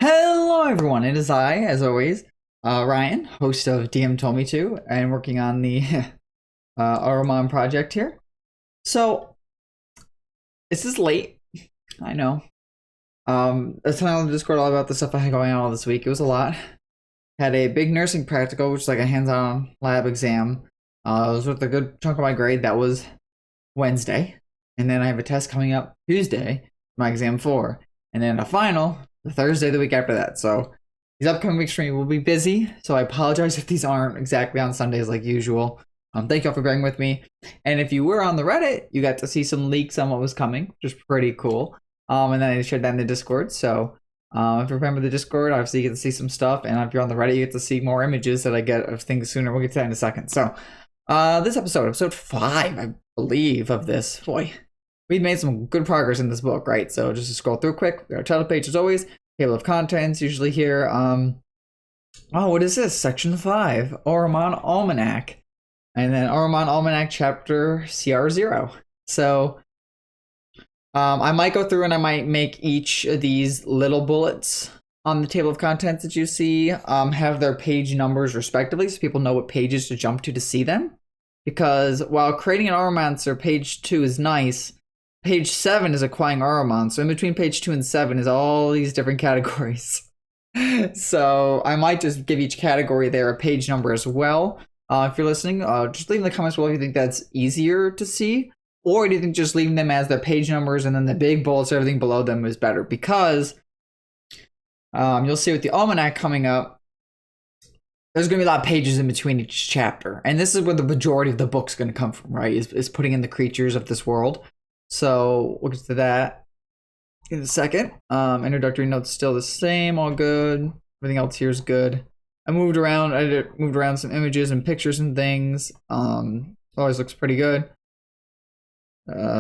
Hello, everyone. It is I, as always, Ryan, host of DM Told Me To, and working on the Auromon project here. So, this is late. I know. I was telling on the Discord all about the stuff I had going on all this week. It was a lot. Had a big nursing practical, which is like a hands-on lab exam. It was with a good chunk of my grade. That was Wednesday, and then I have a test coming up Tuesday, my exam 4, and then a final the Thursday the week after that. So these upcoming weeks for me will be busy. So I apologize if these aren't exactly on Sundays like usual. Thank y'all for bearing with me. And if you were on the Reddit, you got to see some leaks on what was coming, which is pretty cool. And then I shared that in the Discord. So if you remember the Discord, obviously you get to see some stuff. And if you're on the Reddit, you get to see more images that I get of things sooner. We'll get to that in a second. So this episode 5, I believe, of this. Boy, we've made some good progress in this book, right? So just to scroll through quick, our title page as always, table of contents, usually here. Oh, what is this? Section 5, Auromon Almanac. And then Auromon Almanac chapter CR0. So I might go through and I might make each of these little bullets on the table of contents that you see have their page numbers respectively, so people know what pages to jump to see them. Because while creating an Auromancer, page 2 is nice, page 7 is acquiring Auromon. So in between page 2 and 7 is all these different categories. So I might just give each category there a page number as well. If you're listening, just leave in the comments below if you think that's easier to see. Or do you think just leaving them as their page numbers and then the big bullets, everything below them is better? Because you'll see with the Almanac coming up, there's going to be a lot of pages in between each chapter. And this is where the majority of the book's going to come from, right? Is putting in the creatures of this world. So we'll get to that in a second. Introductory notes still the same, all good. Everything else here is good. I moved around some images and pictures and things. Always looks pretty good.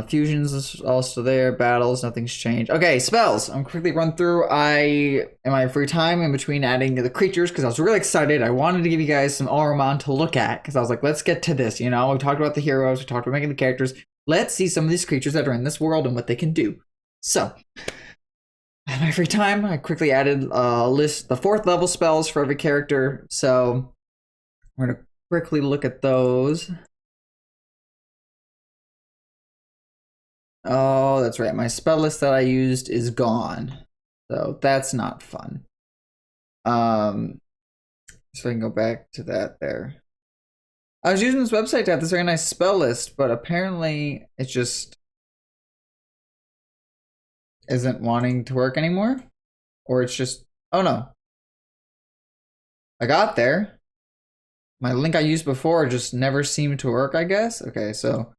Fusions is also there. Battles, nothing's changed. Okay, spells. I'm quickly run through. In my free time in between adding the creatures, because I was really excited. I wanted to give you guys some Auromon to look at, because I was like, let's get to this. You know, we talked about the heroes, we talked about making the characters. Let's see some of these creatures that are in this world and what they can do. So, in my free time, I quickly added a list, the 4th level spells for every character. So, we're going to quickly look at those. Oh, that's right. My spell list that I used is gone. So that's not fun. So I can go back to that there. I was using this website to have this very nice spell list, but apparently it just isn't wanting to work anymore. Or it's just, oh no. I got there. My link I used before just never seemed to work, I guess. Okay, so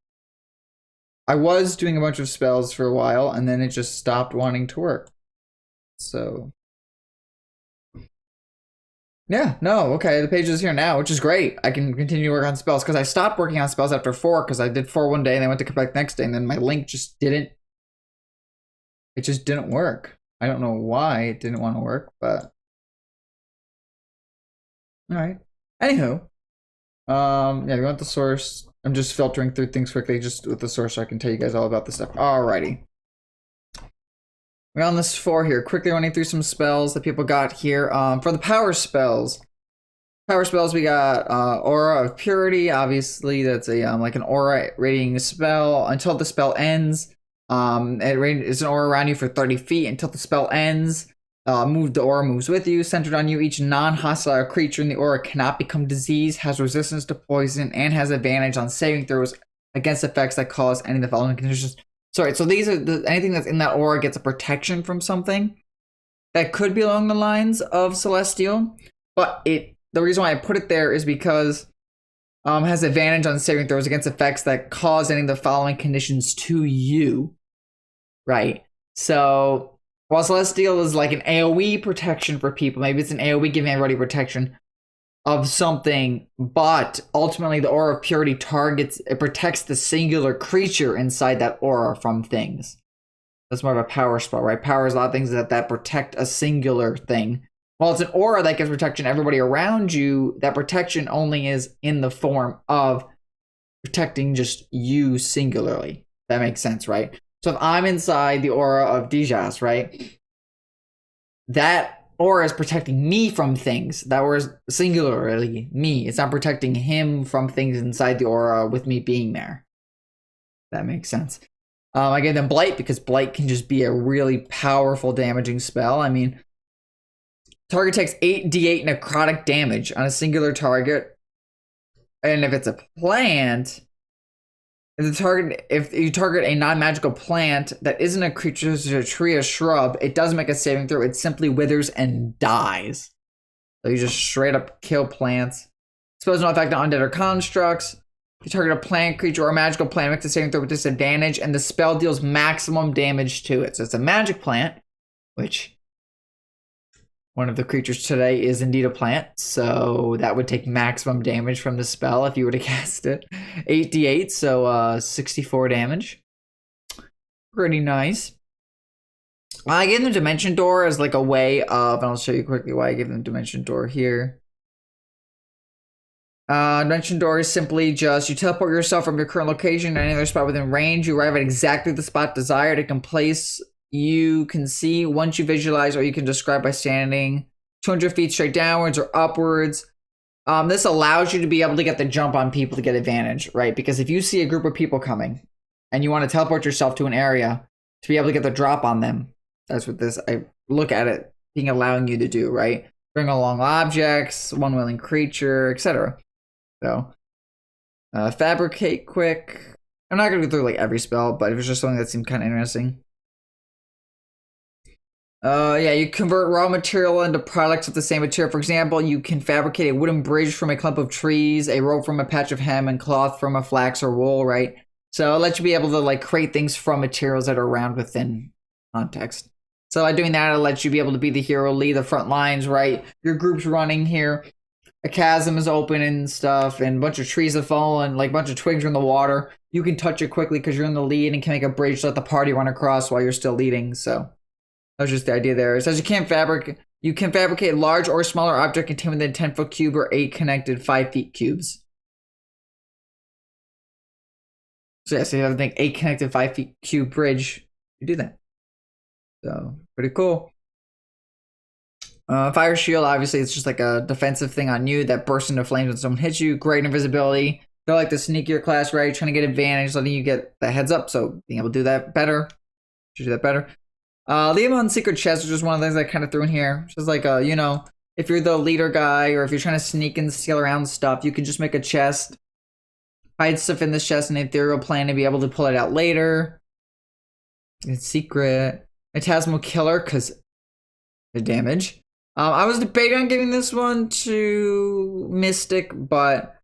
I was doing a bunch of spells for a while, and then it just stopped wanting to work. So, yeah, no, okay, the page is here now, which is great. I can continue to work on spells, because I stopped working on spells after 4, because I did 4 one day, and I went to come back the next day, and then my link just didn't, it just didn't work. I don't know why it didn't want to work, but, alright. Anywho, yeah, we want the source. I'm just filtering through things quickly just with the source so I can tell you guys all about this stuff. Alrighty. We're on this 4 here. Quickly running through some spells that people got here. For the power spells. We got Aura of Purity. Obviously, that's a like an aura radiating spell until the spell ends. It's an aura around you for 30 feet until the spell ends. The aura moves with you, centered on you. Each non-hostile creature in the aura cannot become diseased, has resistance to poison, and has advantage on saving throws against effects that cause any of the following conditions. Sorry, so these are anything that's in that aura gets a protection from something that could be along the lines of Celestial, but the reason why I put it there is because has advantage on saving throws against effects that cause any of the following conditions to you, right? So while Celestial is like an AoE protection for people, maybe it's an AoE giving everybody protection of something, but ultimately the Aura of Purity protects the singular creature inside that aura from things. That's more of a power spell, right? Power is a lot of things that protect a singular thing. While it's an aura that gives protection to everybody around you, that protection only is in the form of protecting just you singularly. That makes sense, right? So if I'm inside the aura of Dijas, right? That aura is protecting me from things. That aura is singularly me. It's not protecting him from things inside the aura with me being there. That makes sense. I gave them Blight because Blight can just be a really powerful damaging spell. I mean, target takes 8d8 necrotic damage on a singular target. And if it's a plant, if you target a non-magical plant that isn't a creature, a tree, a shrub, it doesn't make a saving throw. It simply withers and dies. So you just straight up kill plants. Spells no effect on undead or constructs. You target a plant, creature, or a magical plant, makes a saving throw with disadvantage, and the spell deals maximum damage to it. So it's a magic plant, which one of the creatures today is indeed a plant. So that would take maximum damage from the spell if you were to cast it. 8d8, so 64 damage. Pretty nice. I gave them Dimension Door as like a way of, and I'll show you quickly why I gave them Dimension Door here. Dimension Door is simply just you teleport yourself from your current location to any other spot within range. You arrive at exactly the spot desired. It can place you can see once you visualize, or you can describe by standing 200 feet straight downwards or upwards. This allows you to be able to get the jump on people to get advantage, right? Because if you see a group of people coming and you want to teleport yourself to an area to be able to get the drop on them, that's what this, I look at it being allowing you to do, right? Bring along objects, one willing creature, etc. So, fabricate quick. I'm not going to go through like every spell, but it was just something that seemed kind of interesting. Yeah, you convert raw material into products of the same material. For example, you can fabricate a wooden bridge from a clump of trees, a rope from a patch of hem, and cloth from a flax or wool, right? So it lets you be able to like create things from materials that are around within context. So by doing that, it lets you be able to be the hero, lead the front lines, right? Your group's running here. A chasm is open and stuff, and a bunch of trees have fallen, like a bunch of twigs are in the water. You can touch it quickly because you're in the lead and can make a bridge to let the party run across while you're still leading, so. That was just the idea there. It says you can fabricate a large or smaller object contained within a 10-foot cube or 8 connected 5-feet cubes. So yeah, so you have to think 8 connected 5-feet cube bridge. You do that. So pretty cool. Fire shield, obviously it's just like a defensive thing on you that bursts into flames when someone hits you. Great invisibility. They're like the sneakier class, right? Trying to get advantage, letting you get the heads up. So being able to do that better. Should do that better. Auromon Secret Chest is just one of the things I kind of threw in here. Just like, you know, if you're the leader guy or if you're trying to sneak and steal around stuff, you can just make a chest, hide stuff in this chest in the ethereal plane and be able to pull it out later. It's secret. Phantasmal Killer, because the damage. I was debating on giving this one to Mystic, but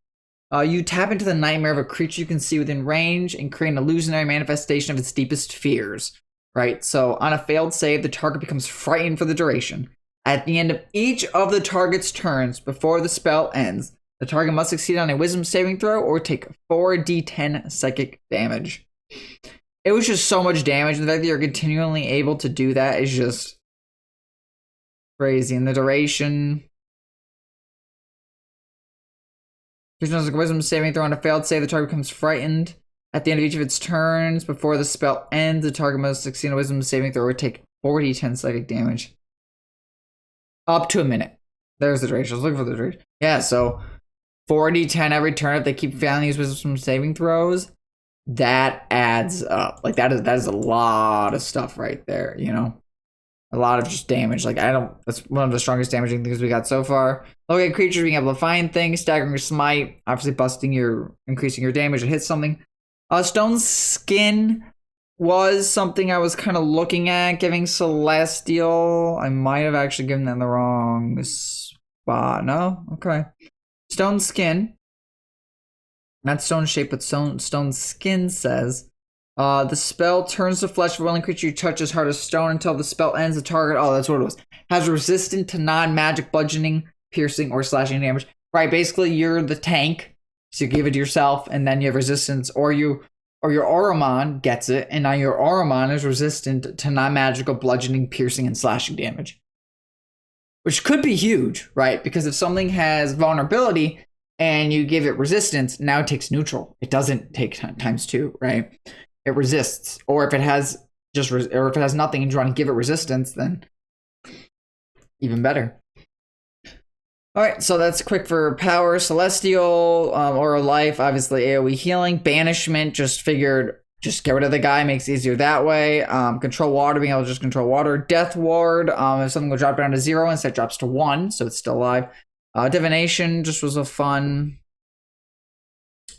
you tap into the nightmare of a creature you can see within range and create an illusionary manifestation of its deepest fears. Right, so on a failed save, the target becomes frightened for the duration. At the end of each of the target's turns before the spell ends, the target must succeed on a wisdom saving throw or take 4d10 psychic damage. It was just so much damage, and the fact that you're continually able to do that is just crazy. And the duration... There's a wisdom saving throw on a failed save, the target becomes frightened. At the end of each of its turns, before the spell ends, the target must succeed a wisdom saving throw or take 4d10 psychic damage. Up to a minute. There's the duration. I was looking for the duration. Yeah, so 4d10 every turn. If they keep failing these wisdom saving throws, that adds up. Like that is a lot of stuff right there, you know? A lot of just damage. Like that's one of the strongest damaging things we got so far. Okay, creatures being able to find things, staggering your smite, obviously increasing your damage to hit something. Stone Skin was something I was kind of looking at giving Celestial. I might have actually given them the wrong spot. No? Okay. Stone Skin. Not Stone Shape, but Stone Skin says. The spell turns the flesh of a willing creature you touch as hard as stone until the spell ends. The target, oh, that's what it was, has resistant to non-magic bludgeoning, piercing, or slashing damage. Right, basically you're the tank. So you give it to yourself, and then you have resistance, or your Auromon gets it, and now your Auromon is resistant to non-magical bludgeoning, piercing, and slashing damage. Which could be huge, right? Because if something has vulnerability, and you give it resistance, now it takes neutral. It doesn't take times 2, right? It resists. Or if it has nothing and you want to give it resistance, then Even better. Alright, so that's quick for power. Celestial, Aura Life, obviously AoE healing. Banishment, just figured, just get rid of the guy, makes it easier that way. Control water, being able to just control water. Death Ward, if something will drop down to 0, instead it drops to 1, so it's still alive. Divination just was a fun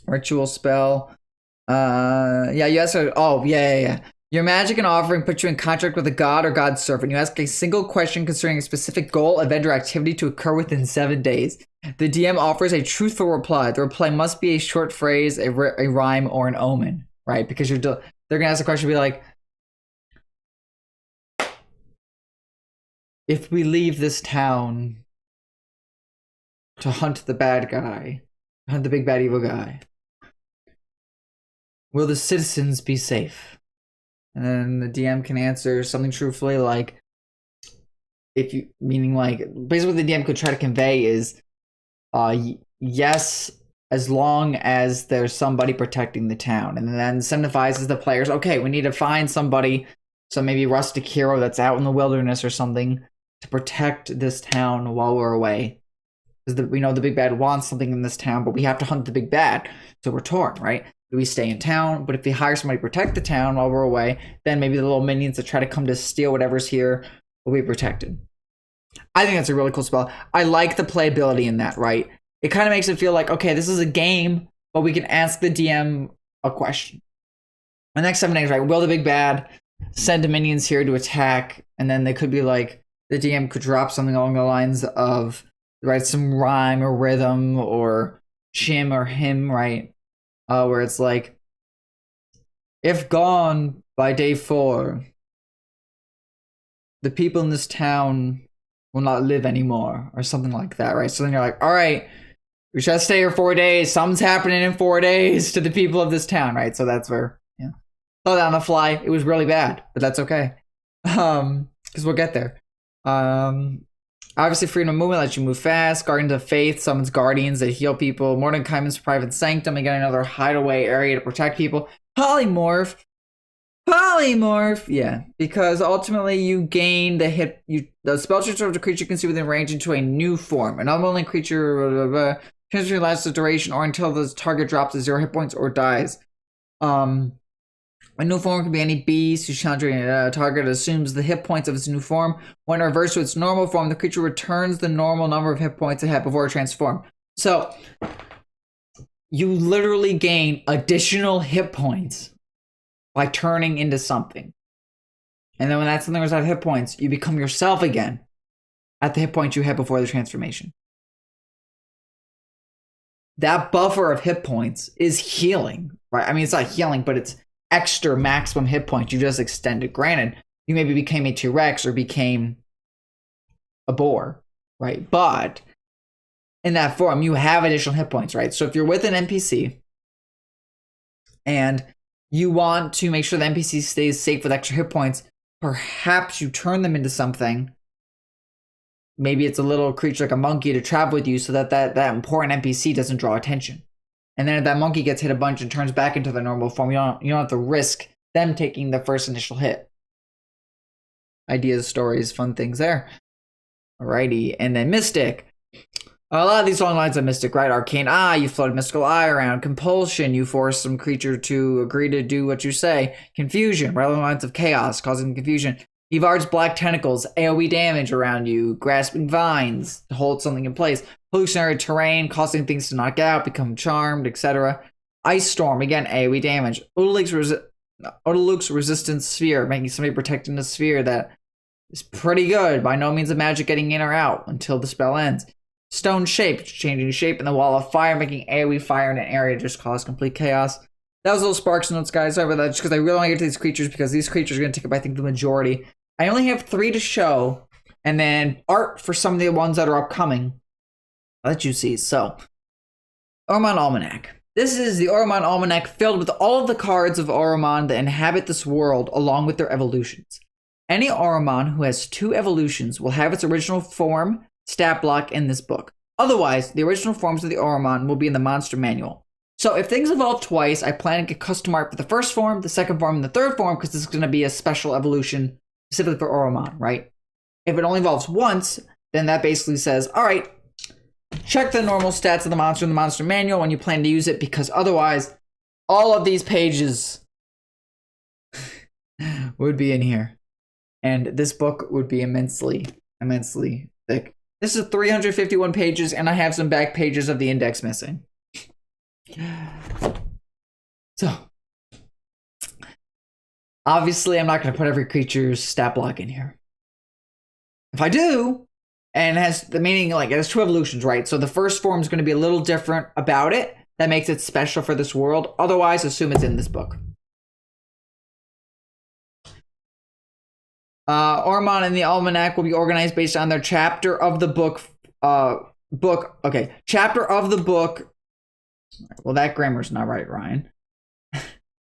ritual spell. Yeah, you asked, yeah. Your magic and offering puts you in contract with a god or god's servant. You ask a single question concerning a specific goal, event, or activity to occur within 7 days. The DM offers a truthful reply. The reply must be a short phrase, a rhyme, or an omen, right? Because they're gonna ask a question, be like, if we leave this town to hunt the bad guy, hunt the big bad evil guy, will the citizens be safe? And then the DM can answer something truthfully, like, if you, meaning like, basically what the DM could try to convey is, yes, as long as there's somebody protecting the town. And then incentivizes the players, okay, we need to find somebody, so maybe rustic hero that's out in the wilderness or something, to protect this town while we're away. Because we know the big bad wants something in this town, but we have to hunt the big bad, so we're torn, right? Do we stay in town? But if we hire somebody to protect the town while we're away, then maybe the little minions that try to come to steal whatever's here will be protected. I think that's a really cool spell. I like the playability in that, right? It kind of makes it feel like, okay, this is a game, but we can ask the DM a question. The next 7 days, right? Will the big bad send minions here to attack? And then they could be like, the DM could drop something along the lines of, right, some rhyme or rhythm or chim or hymn, right? Where it's like, if gone by day 4, the people in this town will not live anymore, or something like that, right? So then you're like, all right, we should stay here 4 days. Something's happening in 4 days to the people of this town, right? So that's where, yeah. Thought that on the fly. It was really bad, but that's okay. Because we'll get there. Obviously, freedom of movement lets you move fast. Guardians of Faith summons guardians that heal people. Mordecai's private sanctum, again, another hideaway area to protect people. Polymorph, yeah, because ultimately you gain the spell transfer of the creature you can see within range into a new form. An unwilling creature transfer lasts the duration or until the target drops to 0 hit points or dies. A new form can be any beast whose target assumes the hit points of its new form. When reversed to its normal form, the creature returns the normal number of hit points it had before it transformed. So, you literally gain additional hit points by turning into something. And then when that something runs out of hit points, you become yourself again at the hit points you had before the transformation. That buffer of hit points is healing, right? I mean, it's not healing, but it's extra maximum hit points you just extended. Granted, you maybe became a T-Rex or became a boar, right? But in that form, you have additional hit points, right? So if you're with an NPC and you want to make sure the NPC stays safe with extra hit points, perhaps you turn them into something. Maybe it's a little creature like a monkey to travel with you so that important NPC doesn't draw attention. And then if that monkey gets hit a bunch and turns back into their normal form, you don't have to risk them taking the first initial hit. Ideas, stories, fun things there. Alrighty, and then Mystic. A lot of these long lines of Mystic, right? Arcane Eye, you float a mystical eye around. Compulsion, you force some creature to agree to do what you say. Confusion, right along the lines of Chaos, causing confusion. Evard's Black Tentacles, AoE damage around you. Grasping Vines, to hold something in place. Hallucinatory Terrain, causing things to knock out, become charmed, etc. Ice Storm, again, AoE damage. Odaluk's Resistance Sphere, making somebody protecting the sphere that is pretty good. By no means a magic getting in or out until the spell ends. Stone Shape, changing shape in the Wall of Fire, making AoE fire in an area just cause complete chaos. That was little Sparks notes, guys. Sorry about that, just because I really want to get to these creatures, because these creatures are going to take up, I think, the majority. I only have 3 to show, and then art for some of the ones that are upcoming. I'll let you see. So, Auromon Almanac. This is the Auromon Almanac filled with all of the cards of Auromon that inhabit this world, along with their evolutions. Any Auromon who has 2 evolutions will have its original form, stat block in this book. Otherwise, the original forms of the Auromon will be in the monster manual. So if things evolve twice, I plan to get custom art for the first form, the second form, and the third form, because this is going to be a special evolution specifically for Auromon, right? If it only evolves once, then that basically says, all right, check the normal stats of the monster in the monster manual when you plan to use it, because otherwise all of these pages would be in here. And this book would be immensely, immensely thick. This is 351 pages, and I have some back pages of the index missing. So, obviously, I'm not going to put every creature's stat block in here. If I do, and it has the meaning, like, it has 2 evolutions, right? So the first form is going to be a little different about it. That makes it special for this world. Otherwise, assume it's in this book. Auromon and the Almanac will be organized based on their chapter of the book. Chapter of the book. Well, that grammar's not right, Ryan. Let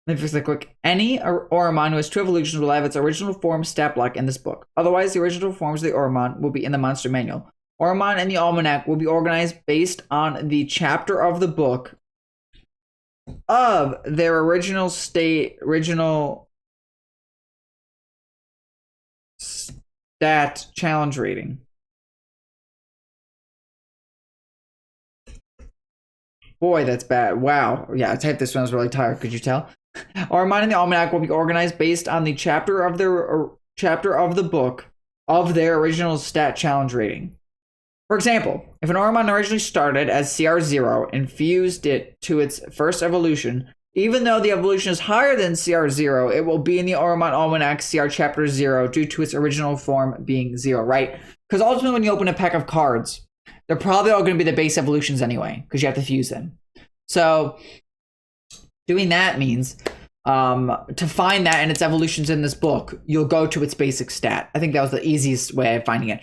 me fix that quick. Any Auromon who has 2 evolutions will have its original form stat block in this book. Otherwise, the original forms of the Auromon will be in the monster manual. Auromon and the Almanac will be organized based on the chapter of the book of their original stat challenge rating. Boy, that's bad. Wow. Yeah, I typed this when I was really tired. Could you tell? Auromon and the Almanac will be organized based on the chapter of the book of their original stat challenge rating. For example, if an Auromon originally started as CR0 and fused it to its first evolution, even though the evolution is higher than CR0, it will be in the Auromon Almanac CR Chapter 0 due to its original form being 0, right? Because ultimately when you open a pack of cards, they're probably all going to be the base evolutions anyway, because you have to fuse them. So doing that means to find that and its evolutions in this book, you'll go to its basic stat. I think that was the easiest way of finding it.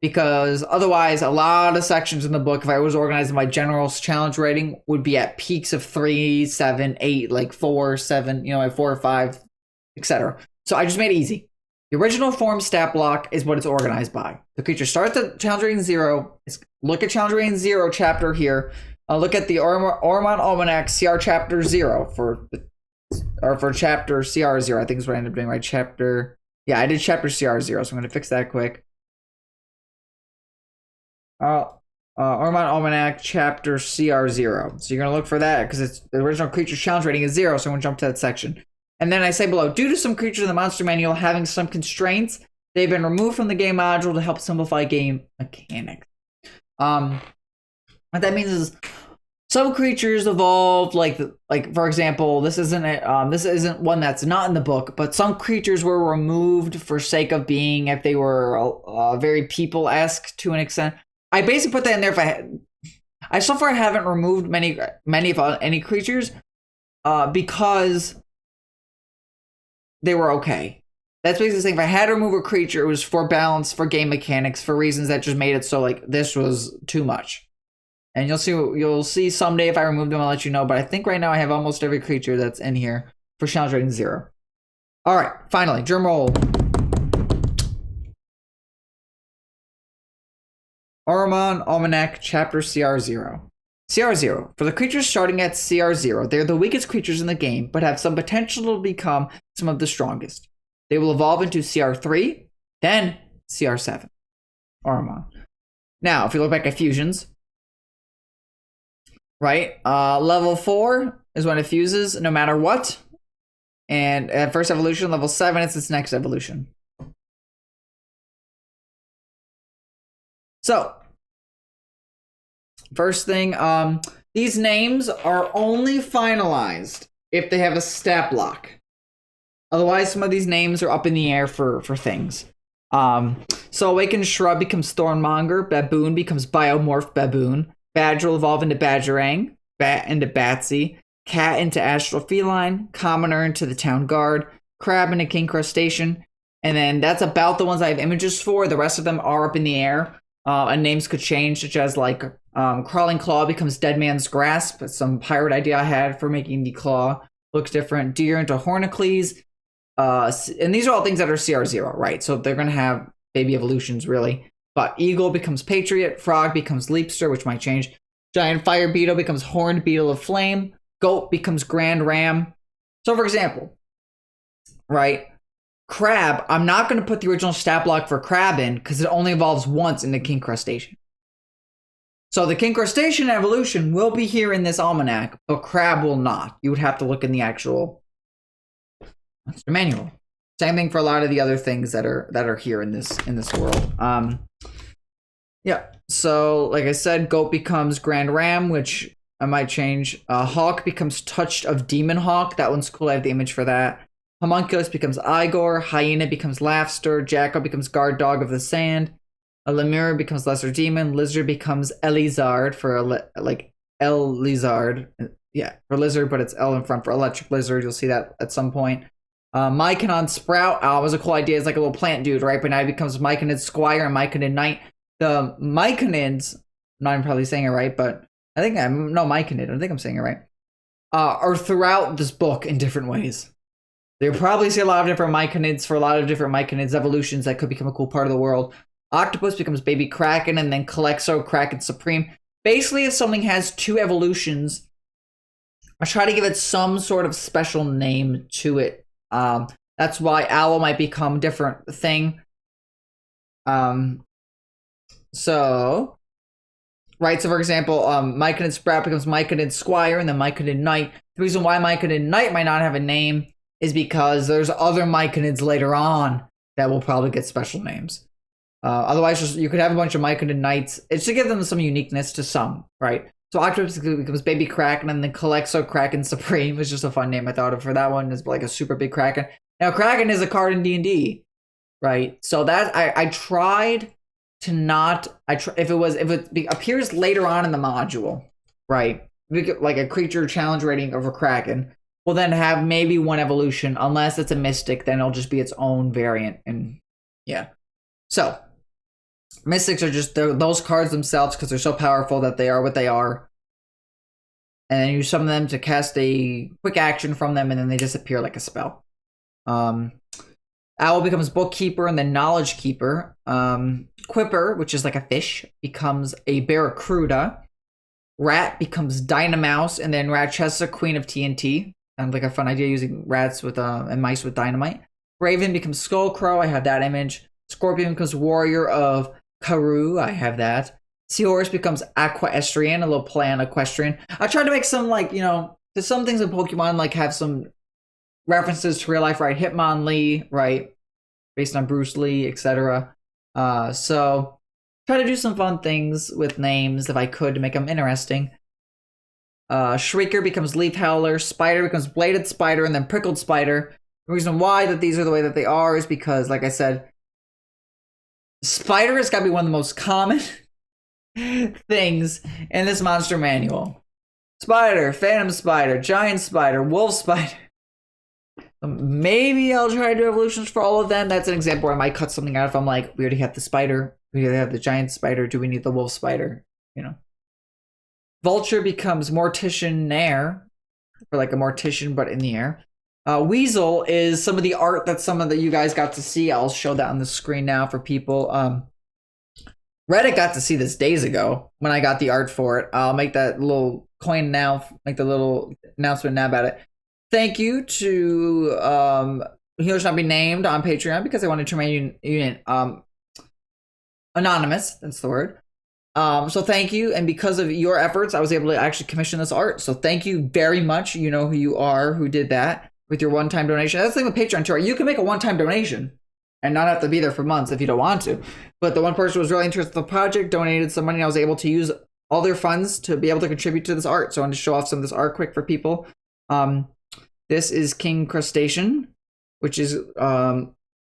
Because otherwise, a lot of sections in the book, if I was organizing my general challenge rating, would be at peaks of 3, 7, 8, like 4, 7, like 4 or 5, etc. So I just made it easy. The original form stat block is what it's organized by. The creature starts at challenge rating 0. Look at challenge rating 0 chapter here. Look at the Auromon Almanac CR Chapter 0 for chapter CR0. I think is what I ended up doing, right? I did chapter CR0, so I'm going to fix that quick. Auromon Almanac Chapter CR0. So you're going to look for that because it's the original creature challenge rating is 0, so I'm going to jump to that section. And then I say below, due to some creatures in the monster manual having some constraints, they've been removed from the game module to help simplify game mechanics. What that means is some creatures evolved, like for example, this isn't one that's not in the book, but some creatures were removed for sake of being, if they were very people-esque to an extent. I basically put that in there I so far haven't removed many of any creatures because they were okay. That's basically saying if I had to remove a creature, it was for balance, for game mechanics, for reasons that just made it so like this was too much. And you'll see someday if I remove them, I'll let you know. But I think right now I have almost every creature that's in here for challenge rating 0. All right, finally, drum roll. Auromon Almanac Chapter CR0. CR0. For the creatures starting at CR0, they're the weakest creatures in the game, but have some potential to become some of the strongest. They will evolve into CR3, then CR7. Auromon. Now, if we look back at fusions, right? Level 4 is when it fuses no matter what. And at first evolution, level 7 is its next evolution. So, first thing, these names are only finalized if they have a stat block. Otherwise, some of these names are up in the air for things. So Awakened Shrub becomes Thornmonger, Baboon becomes Biomorphed Baboon, Badger will evolve into Badgerang, Bat into Batsy, Cat into Astral Feline, Commoner into the Town Guard, Crab into King Crustacean, and then that's about the ones I have images for. The rest of them are up in the air. And names could change, such as like Crawling Claw becomes Dead Man's Grasp. It's some pirate idea I had for making the claw looks different. Deer into Hornicles. And these are all things that are CR0, right? So they're going to have baby evolutions, really. But Eagle becomes Patriot. Frog becomes Leapster, which might change. Giant Fire Beetle becomes Horned Beetle of Flame. Goat becomes Grand Ram. So, for example, right? Crab, I'm not going to put the original stat block for crab in because it only evolves once in the king crustacean. So the king crustacean evolution will be here in this almanac, but crab will not. You would have to look in the actual monster manual. Same thing for a lot of the other things that are here in this world. Yeah. So like I said, goat becomes Grand Ram, which I might change. Hawk becomes Touched of Demon Hawk. That one's cool. I have the image for that. Homunculus becomes Igor. Hyena becomes Laughster. Jackal becomes Guard Dog of the Sand. A Lemur becomes Lesser Demon. Lizard becomes Elizard for like El Lizard. Yeah, for lizard, but it's L in front for electric lizard. You'll see that at some point. Myconid Sprout was a cool idea. It's like a little plant dude, right? But now he becomes Myconid Squire and Myconid Knight. The Myconids, I'm not even probably saying it right, but I think Myconid. I think I'm saying it right. Are throughout this book in different ways. You'll probably see a lot of different Myconids for a lot of different Myconids evolutions that could become a cool part of the world. Octopus becomes Baby Kraken, and then Calexo, Kraken Supreme. Basically, if something has two evolutions, I try to give it some sort of special name to it. That's why Owl might become a different thing. So, right, so for example, Myconid Sprout becomes Myconid Squire, and then Myconid Knight. The reason why Myconid Knight might not have a name is because there's other Myconids later on that will probably get special names. Otherwise, you could have a bunch of Myconid Knights. It's to give them some uniqueness to some, right? So Octopus becomes Baby Kraken, and then Calexo Kraken Supreme is just a fun name I thought of for that one. It's like a super big Kraken. Now, Kraken is a card in D&D, right? So that I tried to not. If it appears later on in the module, right? Like a creature challenge rating of a Kraken. Will then have maybe one evolution. Unless it's a Mystic, then it'll just be its own variant. And yeah. So, Mystics are just those cards themselves because they're so powerful that they are what they are. And then you summon them to cast a quick action from them, and then they disappear like a spell. Owl becomes Bookkeeper, and then Knowledge Keeper. Quipper, which is like a fish, becomes a Barracuda. Rat becomes Dynamouse, and then Ratchessa, Queen of TNT. Sounds like a fun idea using rats with and mice with dynamite. Raven becomes Skullcrow. I have that image. Scorpion becomes Warrior of Karoo. I have that. Seahorse becomes Aquaestrian, a little play on equestrian. I tried to make some, like, there's some things in Pokemon, like, have some references to real life, right? Hitmonlee, right? Based on Bruce Lee, etc. So, try to do some fun things with names if I could to make them interesting. Shrieker becomes Leaf Howler. Spider becomes Bladed Spider, and then Prickled Spider. The reason why that these are the way that they are is because, like I said, Spider has got to be one of the most common things in this monster manual. Spider, Phantom Spider, Giant Spider, Wolf Spider. Maybe I'll try to do evolutions for all of them. That's an example where I might cut something out if I'm like, we already have the spider, we already have the giant spider, do we need the wolf spider? Vulture becomes Mortician Nair, for like a mortician but in the air. Weasel is some of the art that some of you guys got to see. I'll show that on the screen now for people. Reddit got to see this days ago when I got the art for it. I'll make that little coin now, make the little announcement now about it. Thank you to Healers Not Be Named on Patreon because I wanted to remain anonymous. That's the word. So thank you, and because of your efforts, I was able to actually commission this art. So thank you very much. You know who you are, who did that with your one-time donation. That's the thing with Patreon too. You can make a one-time donation and not have to be there for months if you don't want to. But the one person was really interested in the project, donated some money, and I was able to use all their funds to be able to contribute to this art. So I wanted to show off some of this art quick for people. This is King Crustacean, which is a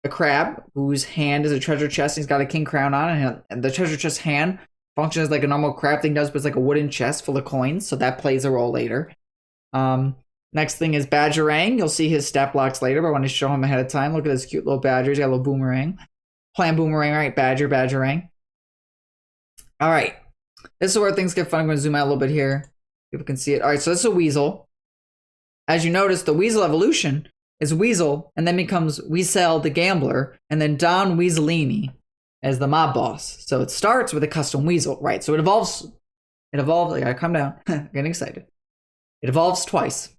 crab whose hand is a treasure chest. He's got a king crown on, and the treasure chest hand functions like a normal crab thing does, but it's like a wooden chest full of coins, so that plays a role later. Next thing is Badgerang. You'll see his stat blocks later, but I want to show him ahead of time. Look at this cute little badger. He's got a little boomerang. Plant boomerang, right? Badgerang. All right. This is where things get fun. I'm going to zoom out a little bit here. People can see it. All right, so this is a weasel. As you notice, the weasel evolution is Weasel, and then becomes Weasel the Gambler, and then Don Weaselini as the mob boss. So it starts with a custom weasel, right? So it evolves, I gotta calm down, getting excited. It evolves twice.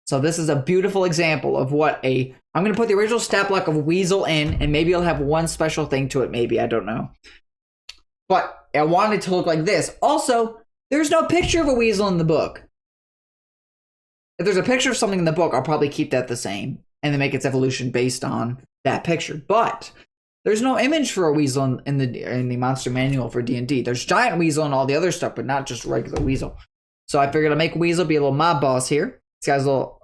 So this is a beautiful example of what I'm going to put the original stat block of Weasel in, and maybe it'll have one special thing to it. Maybe, I don't know. But I wanted it to look like this. Also, there's no picture of a weasel in the book. If there's a picture of something in the book, I'll probably keep that the same and then make its evolution based on that picture. But there's no image for a weasel in the monster manual for D&D. There's giant weasel and all the other stuff, but not just regular weasel. So I figured I'd make Weasel be a little mob boss here. This guy's a little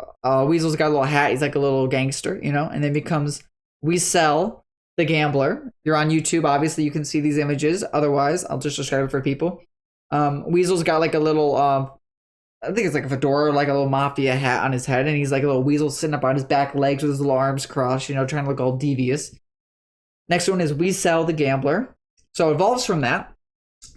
Weasel's got a little hat. He's like a little gangster, you know, and then becomes Weasel the Gambler. If you're on YouTube, obviously you can see these images. Otherwise, I'll just describe it for people. Weasel's got like a little I think it's like a fedora, like a little mafia hat on his head, and he's like a little weasel sitting up on his back legs with his little arms crossed, you know, trying to look all devious. Next one is Weasel the Gambler. So it evolves from that.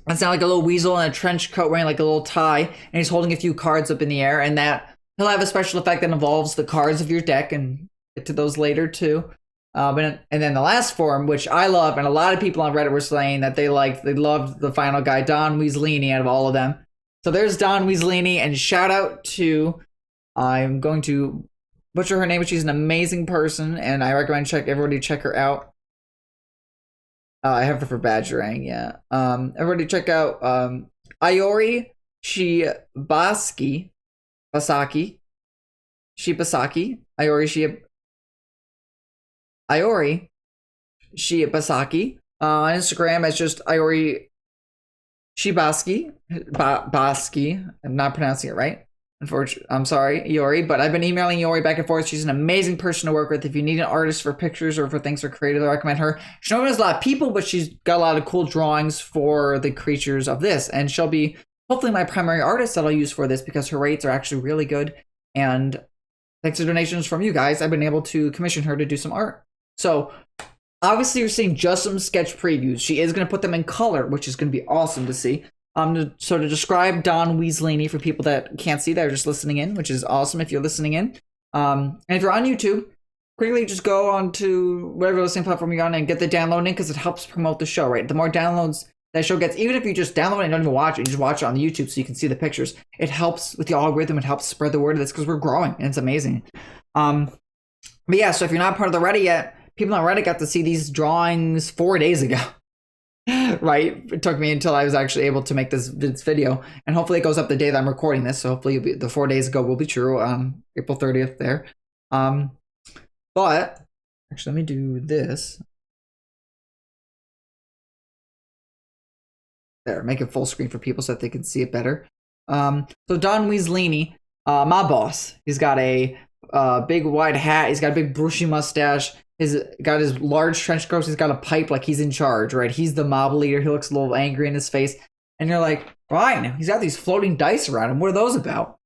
It's now like a little weasel in a trench coat wearing like a little tie, and he's holding a few cards up in the air, and that he'll have a special effect that involves the cards of your deck, and get to those later too. And then the last form, which I love, and a lot of people on Reddit were saying that they loved the final guy, Don Weaslini, out of all of them. So there's Don Weaslini, and shout out to, I'm going to butcher her name, but she's an amazing person, and I recommend everybody check her out. I have her for Badgerang, yeah. Everybody check out Iori Shibasaki. Iori Shibasaki. On Instagram, it's just Iori Shibasaki. I'm not pronouncing it right. Unfortunately, I'm sorry, Iori, but I've been emailing Iori back and forth. She's an amazing person to work with. If you need an artist for pictures or for things for creative, I recommend her. She knows a lot of people, but she's got a lot of cool drawings for the creatures of this, and she'll be hopefully my primary artist that I'll use for this because her rates are actually really good. And thanks to donations from you guys, I've been able to commission her to do some art. So obviously you're seeing just some sketch previews. She is going to put them in color, which is going to be awesome to see. So to describe Don Weaslini for people that can't see that are just listening in, which is awesome if you're listening in. And if you're on YouTube, quickly just go on to whatever listening platform you're on and get the download link because it helps promote the show, right? The more downloads that show gets, even if you just download it and don't even watch it, you just watch it on the YouTube so you can see the pictures. It helps with the algorithm. It helps spread the word of this because we're growing and it's amazing. But yeah, so if you're not part of the Reddit yet, people on Reddit got to see these drawings 4 days ago. Right? It took me until I was actually able to make this video, and hopefully it goes up the day that I'm recording this. So hopefully the 4 days ago will be true. April 30th there. But actually, let me do this. There, make it full screen for people so that they can see it better. So Don Weaslini, my boss. He's got a big wide hat. He's got a big bushy mustache. He's got his large trench coat. He's got a pipe like he's in charge, right? He's the mob leader. He looks a little angry in his face. And you're like, fine, he's got these floating dice around him. What are those about?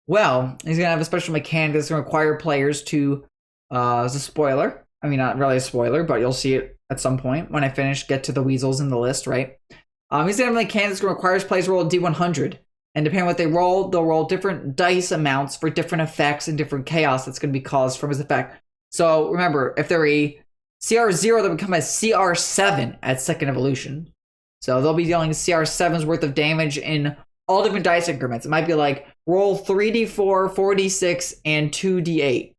Well, he's going to have a special mechanic that's going to require players to, as a spoiler, I mean, not really a spoiler, but you'll see it at some point when I get to the weasels in the list, right? He's going to have a mechanic that's going to require players to roll a D100. And depending on what they roll, they'll roll different dice amounts for different effects and different chaos that's going to be caused from his effect. So remember, if they're a CR0, they'll become a CR7 at second evolution. So they'll be dealing CR7's worth of damage in all different dice increments. It might be like roll 3d4, 4d6, and 2d8.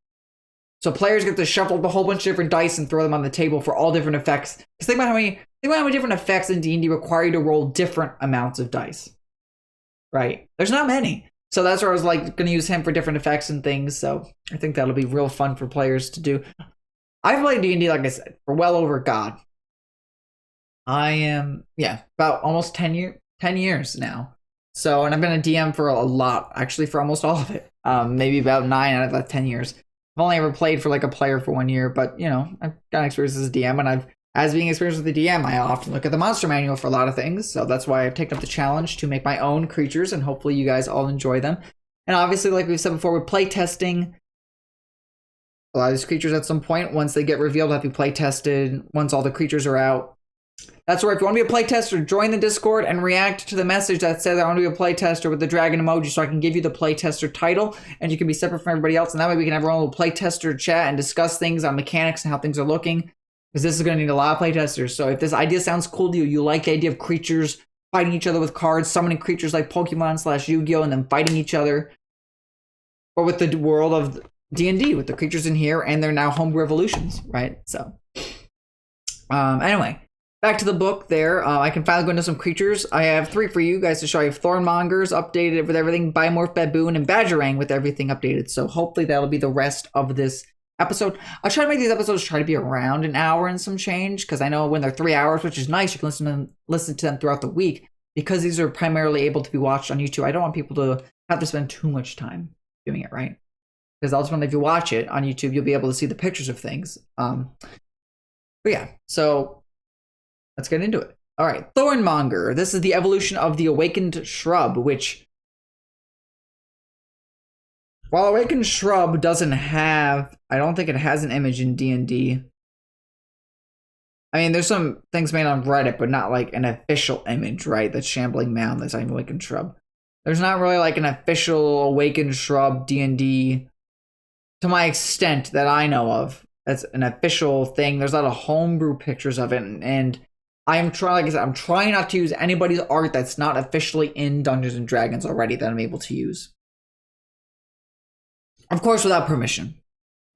So players get to shuffle a whole bunch of different dice and throw them on the table for all different effects. Because think about how many different effects in D&D require you to roll different amounts of dice. Right? There's not many. So that's where I was like going to use him for different effects and things. So I think that'll be real fun for players to do. I've played D&D, like I said, for well over I am, about almost 10 years now. So, and I've been a DM for a lot, actually for almost all of it. Maybe about 9 out of that 10 years. I've only ever played for like a player for 1 year, but you know, I've got experience as a DM, and as being experienced with the DM, I often look at the monster manual for a lot of things. So that's why I've taken up the challenge to make my own creatures, and hopefully you guys all enjoy them. And obviously, like we've said before, we're play testing a lot of these creatures at some point. Once they get revealed, have to be play tested. Once all the creatures are out. That's where if you want to be a play tester, join the Discord and react to the message that says I want to be a play tester with the dragon emoji, so I can give you the play tester title, and you can be separate from everybody else. And that way we can have our own little play tester chat and discuss things on mechanics and how things are looking. Because this is going to need a lot of playtesters. So if this idea sounds cool to you, you like the idea of creatures fighting each other with cards, summoning creatures like Pokemon / Yu-Gi-Oh! And then fighting each other, or with the world of D&D, with the creatures in here, and they're now homebrew evolutions, right? So, anyway, back to the book there. I can finally go into some creatures. I have 3 for you guys to show you. Thornmongers updated with everything, Biomorphed Baboon, and Badgerang with everything updated. So hopefully that'll be the rest of this episode. I'll try to make these episodes try to be around an hour and some change, because I know when they're 3 hours, which is nice, you can listen to them throughout the week, because these are primarily able to be watched on YouTube. I don't want people to have to spend too much time doing it, right? Because ultimately, if you watch it on YouTube, you'll be able to see the pictures of things. But yeah, so let's get into it. All right, Thornmonger. This is the evolution of the Awakened Shrub, which, while Awakened Shrub doesn't have, I don't think it has an image in D&D. I mean, there's some things made on Reddit, but not like an official image, right? That's Shambling Mound, that's an Awakened Shrub. There's not really like an official Awakened Shrub D&D, to my extent that I know of. That's an official thing. There's a lot of homebrew pictures of it, and I'm trying, like I said, I'm trying not to use anybody's art that's not officially in Dungeons and Dragons already that I'm able to use. Of course, without permission,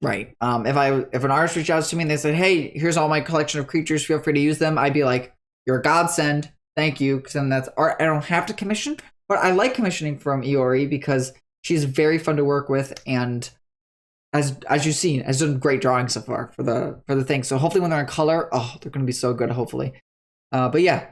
right? If an artist reached out to me and they said, "Hey, here's all my collection of creatures. Feel free to use them," I'd be like, "You're a godsend. Thank you." Because then that's art I don't have to commission, but I like commissioning from Iori because she's very fun to work with, and as you've seen, has done great drawing so far for the thing. So hopefully when they're in color, oh, they're going to be so good, hopefully. But yeah,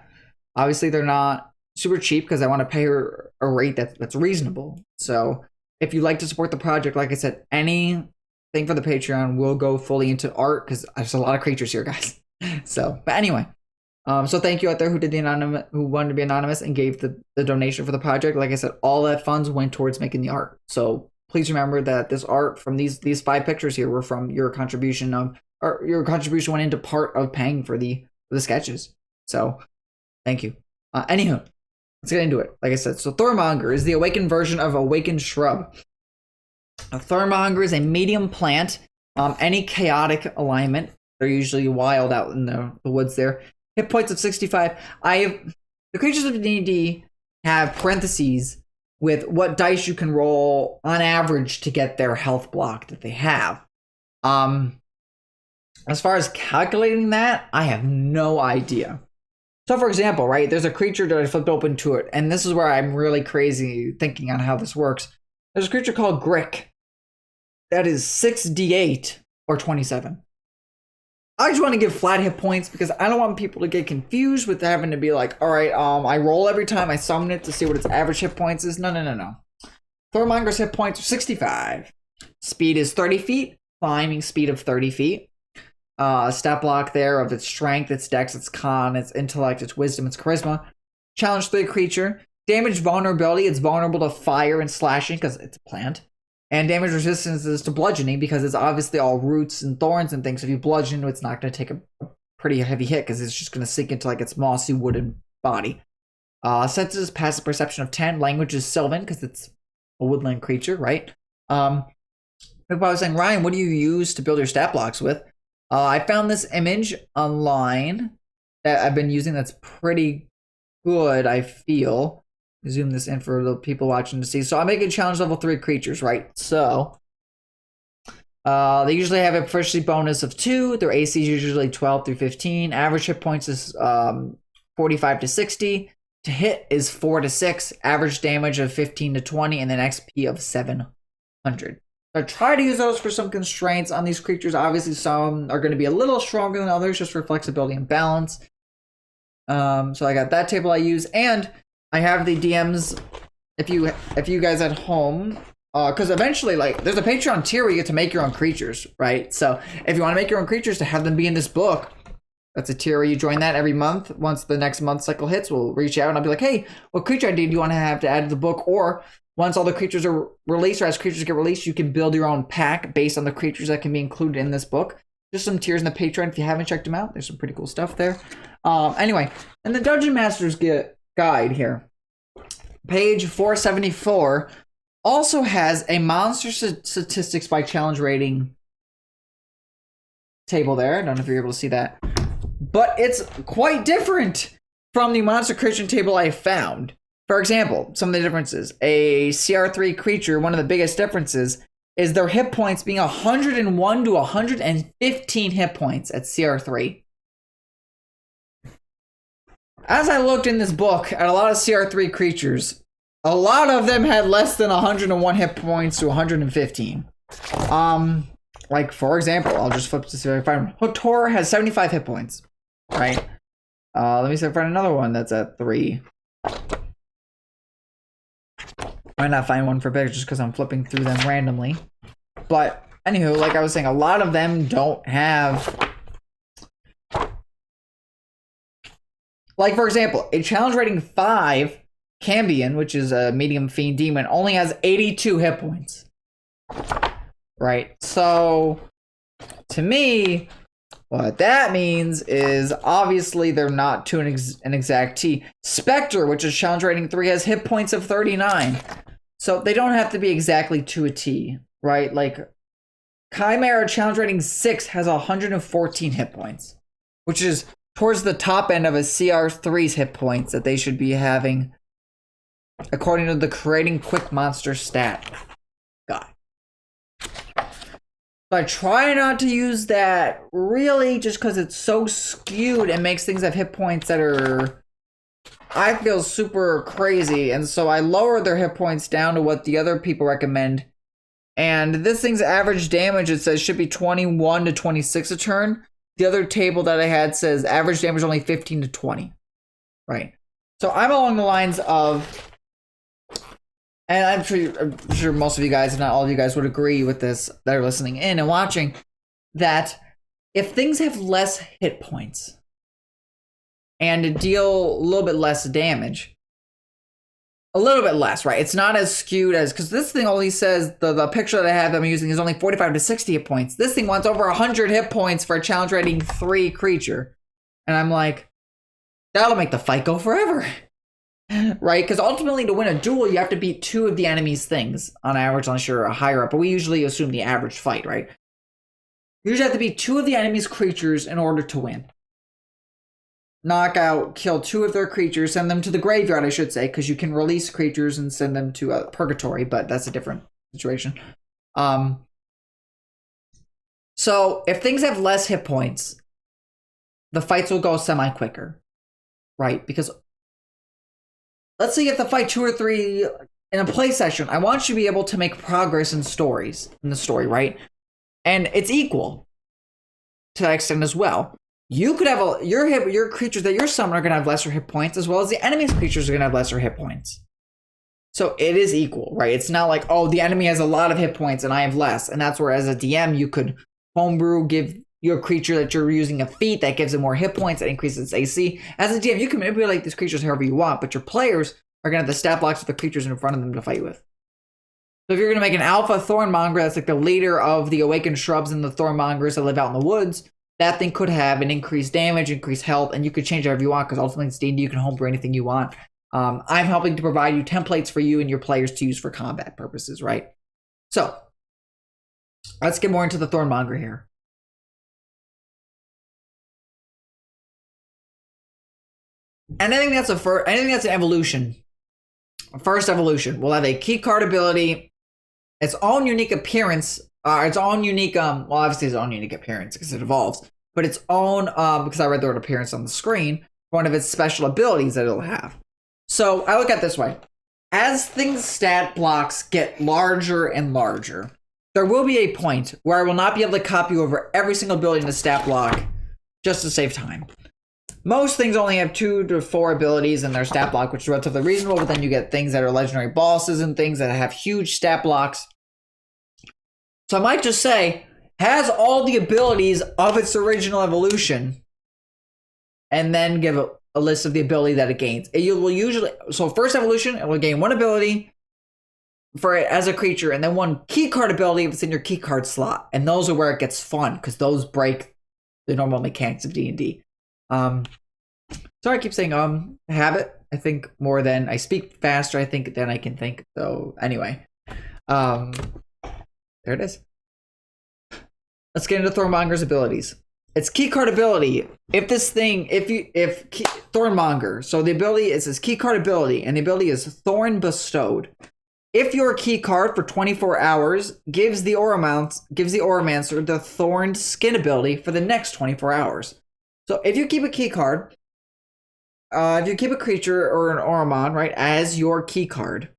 obviously they're not super cheap because I want to pay her a rate that's reasonable. So if you'd like to support the project, like I said, anything for the Patreon will go fully into art because there's a lot of creatures here, guys. So, but anyway, so thank you out there who wanted to be anonymous and gave the donation for the project. Like I said, all that funds went towards making the art. So please remember that this art from these 5 pictures here were from your contribution or your contribution went into part of paying for the sketches. So thank you. Anywho, let's get into it. Like I said, so Thornmonger is the awakened version of Awakened Shrub. A Thornmonger is a medium plant. Any chaotic alignment. They're usually wild out in the woods there. Hit points of 65. The creatures of D&D have parentheses with what dice you can roll on average to get their health block that they have. As far as calculating that, I have no idea. So for example, right, there's a creature that I flipped open to it, and this is where I'm really crazy thinking on how this works. There's a creature called Grick. That is 6d8 or 27. I just want to give flat hit points because I don't want people to get confused with having to be like, all right, I roll every time I summon it to see what its average hit points is. No. Thornmonger's hit points are 65. Speed is 30 feet. Climbing speed of 30 feet. Stat block there of its strength, its dex, its con, its intellect, its wisdom, its charisma. Challenge 3 creature. Damage vulnerability. It's vulnerable to fire and slashing because it's a plant. And damage resistance is to bludgeoning because it's obviously all roots and thorns and things. If you bludgeon, it's not going to take a pretty heavy hit because it's just going to sink into like its mossy wooden body. Senses, passive perception of 10. Language is Sylvan because it's a woodland creature, right? If I was saying, Ryan, what do you use to build your stat blocks with? I found this image online that I've been using that's pretty good, I feel. Zoom this in for the people watching to see. So I'm making challenge level 3 creatures, right? So they usually have a proficiency bonus of 2. Their AC is usually 12 through 15. Average hit points is 45 to 60. To hit is 4 to 6. Average damage of 15 to 20, and then XP of 700. I try to use those for some constraints on these creatures. Obviously, some are going to be a little stronger than others, just for flexibility and balance. So I got that table I use, and I have the DMs. If you guys at home, because eventually, like, there's a Patreon tier where you get to make your own creatures, right? So if you want to make your own creatures to have them be in this book, that's a tier where you join that every month. Once the next month cycle hits, we'll reach out and I'll be like, hey, what creature idea do you want to have to add to the book? Or once all the creatures are released, or as creatures get released, you can build your own pack based on the creatures that can be included in this book. Just some tiers in the Patreon if you haven't checked them out. There's some pretty cool stuff there. Anyway, and the Dungeon Master's guide here, page 474, also has a monster statistics by challenge rating table there. I don't know if you're able to see that. But it's quite different from the monster creation table I found. For example, some of the differences. A CR3 creature, one of the biggest differences is their hit points being 101 to 115 hit points at CR3. As I looked in this book at a lot of CR3 creatures, a lot of them had less than 101 hit points to 115. Like, for example, I'll just flip to see if I find one. Hotor has 75 hit points, right? Let me see if I find another one that's at 3. I might not find one for big just because I'm flipping through them randomly. But, anywho, like I was saying, a lot of them don't have... Like, for example, a challenge rating 5 Cambion, which is a medium fiend demon, only has 82 hit points. Right? So, to me, what that means is obviously they're not to an exact T. Spectre, which is challenge rating 3, has hit points of 39. So they don't have to be exactly to a T, right? Like, Chimera challenge rating 6 has 114 hit points, which is towards the top end of a CR3's hit points that they should be having, according to the creating quick monster stat guide. So I try not to use that really just because it's so skewed and makes things have hit points that are, I feel, super crazy. And so I lower their hit points down to what the other people recommend. And this thing's average damage, it says, should be 21 to 26 a turn. The other table that I had says average damage only 15 to 20. Right. So I'm along the lines of, and I'm sure most of you guys, if not all of you guys, would agree with this that are listening in and watching, that if things have less hit points and deal a little bit less damage, a little bit less, right? It's not as skewed as, because this thing only says, the picture that I have I'm using is only 45 to 60 hit points. This thing wants over 100 hit points for a challenge rating 3 creature. And I'm like, that'll make the fight go forever. Right? Because ultimately, to win a duel, you have to beat 2 of the enemy's things on average, unless you're a higher up. But we usually assume the average fight, right? You usually have to beat 2 of the enemy's creatures in order to win. Knock out, kill 2 of their creatures, send them to the graveyard, I should say, because you can release creatures and send them to purgatory, but that's a different situation. So if things have less hit points, the fights will go semi-quicker, right? Because let's say you have to fight 2 or 3 in a play session. I want you to be able to make progress in the story, right? And it's equal to that extent as well. You could have your creatures that you're summoning are going to have lesser hit points, as well as the enemy's creatures are going to have lesser hit points. So it is equal, right? It's not like, oh, the enemy has a lot of hit points and I have less. And that's where, as a DM, you could homebrew, give your creature that you're using a feat that gives it more hit points, that increases its AC. As a DM, you can manipulate these creatures however you want, but your players are going to have the stat blocks with the creatures in front of them to fight with. So if you're going to make an alpha Thornmonger that's like the leader of the awakened shrubs and the Thornmongers that live out in the woods, that thing could have an increased damage, increased health, and you could change it however you want, because ultimately it's D&D, you can homebrew anything you want. I'm helping to provide you templates for you and your players to use for combat purposes, right? So, let's get more into the Thornmonger here. Anything that's an evolution, first evolution, will have a key card ability, its own unique appearance, its own unique, well, obviously its own unique appearance because it evolves, but its own, because I read the word appearance on the screen, one of its special abilities that it'll have. So I look at it this way. As things stat blocks get larger and larger, there will be a point where I will not be able to copy over every single ability in the stat block just to save time. Most things only have 2 to 4 abilities in their stat block, which is relatively reasonable, but then you get things that are legendary bosses and things that have huge stat blocks. So I might just say, has all the abilities of its original evolution, and then give a list of the ability that it gains. It will usually, so first evolution, it will gain 1 ability for it as a creature, and then 1 key card ability if it's in your key card slot. And those are where it gets fun, because those break the normal mechanics of D&D. Sorry, I keep saying habit. I think more than I speak faster, I think, than I can think. So anyway, there it is. Let's get into Thornmonger's abilities. Its key card ability. If Thornmonger, so the ability is his key card ability, and the ability is Thorn Bestowed. If your key card for 24 hours gives the Oromancer the Thorned Skin ability for the next 24 hours. So if you keep a key card, if you keep a creature or an Auromon, right, as your key card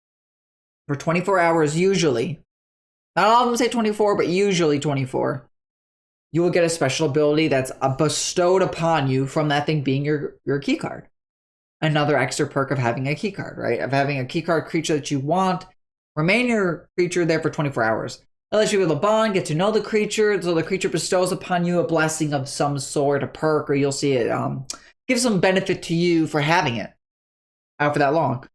for 24 hours, usually, not all of them say 24, but usually 24, you will get a special ability that's bestowed upon you from that thing being your key card. Another extra perk of having a key card, right? Of having a key card creature that you want, remain your creature there for 24 hours. It lets you be able to bond, get to know the creature, so the creature bestows upon you a blessing of some sort, a perk, or you'll see it give some benefit to you for having it out for that long.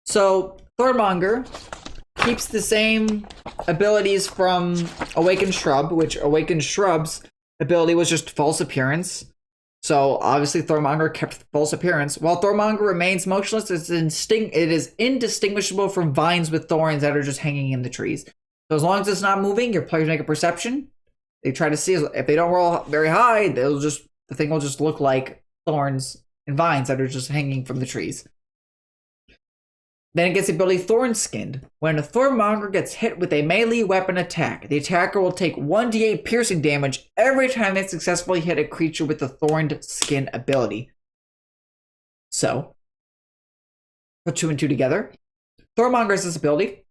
So Thornmonger keeps the same abilities from Awakened Shrub, which Awakened Shrub's ability was just false appearance. So obviously Thornmonger kept false appearance. While Thornmonger remains motionless, it is indistinguishable from vines with thorns that are just hanging in the trees. So as long as it's not moving, your players make a perception. They try to see if they don't roll very high, the thing will just look like thorns and vines that are just hanging from the trees. Then it gets the ability Thorn Skinned. When a Thornmonger gets hit with a melee weapon attack, the attacker will take 1d8 piercing damage every time they successfully hit a creature with the Thorned Skin ability. So, put 2 and 2 together. Thornmonger has this ability.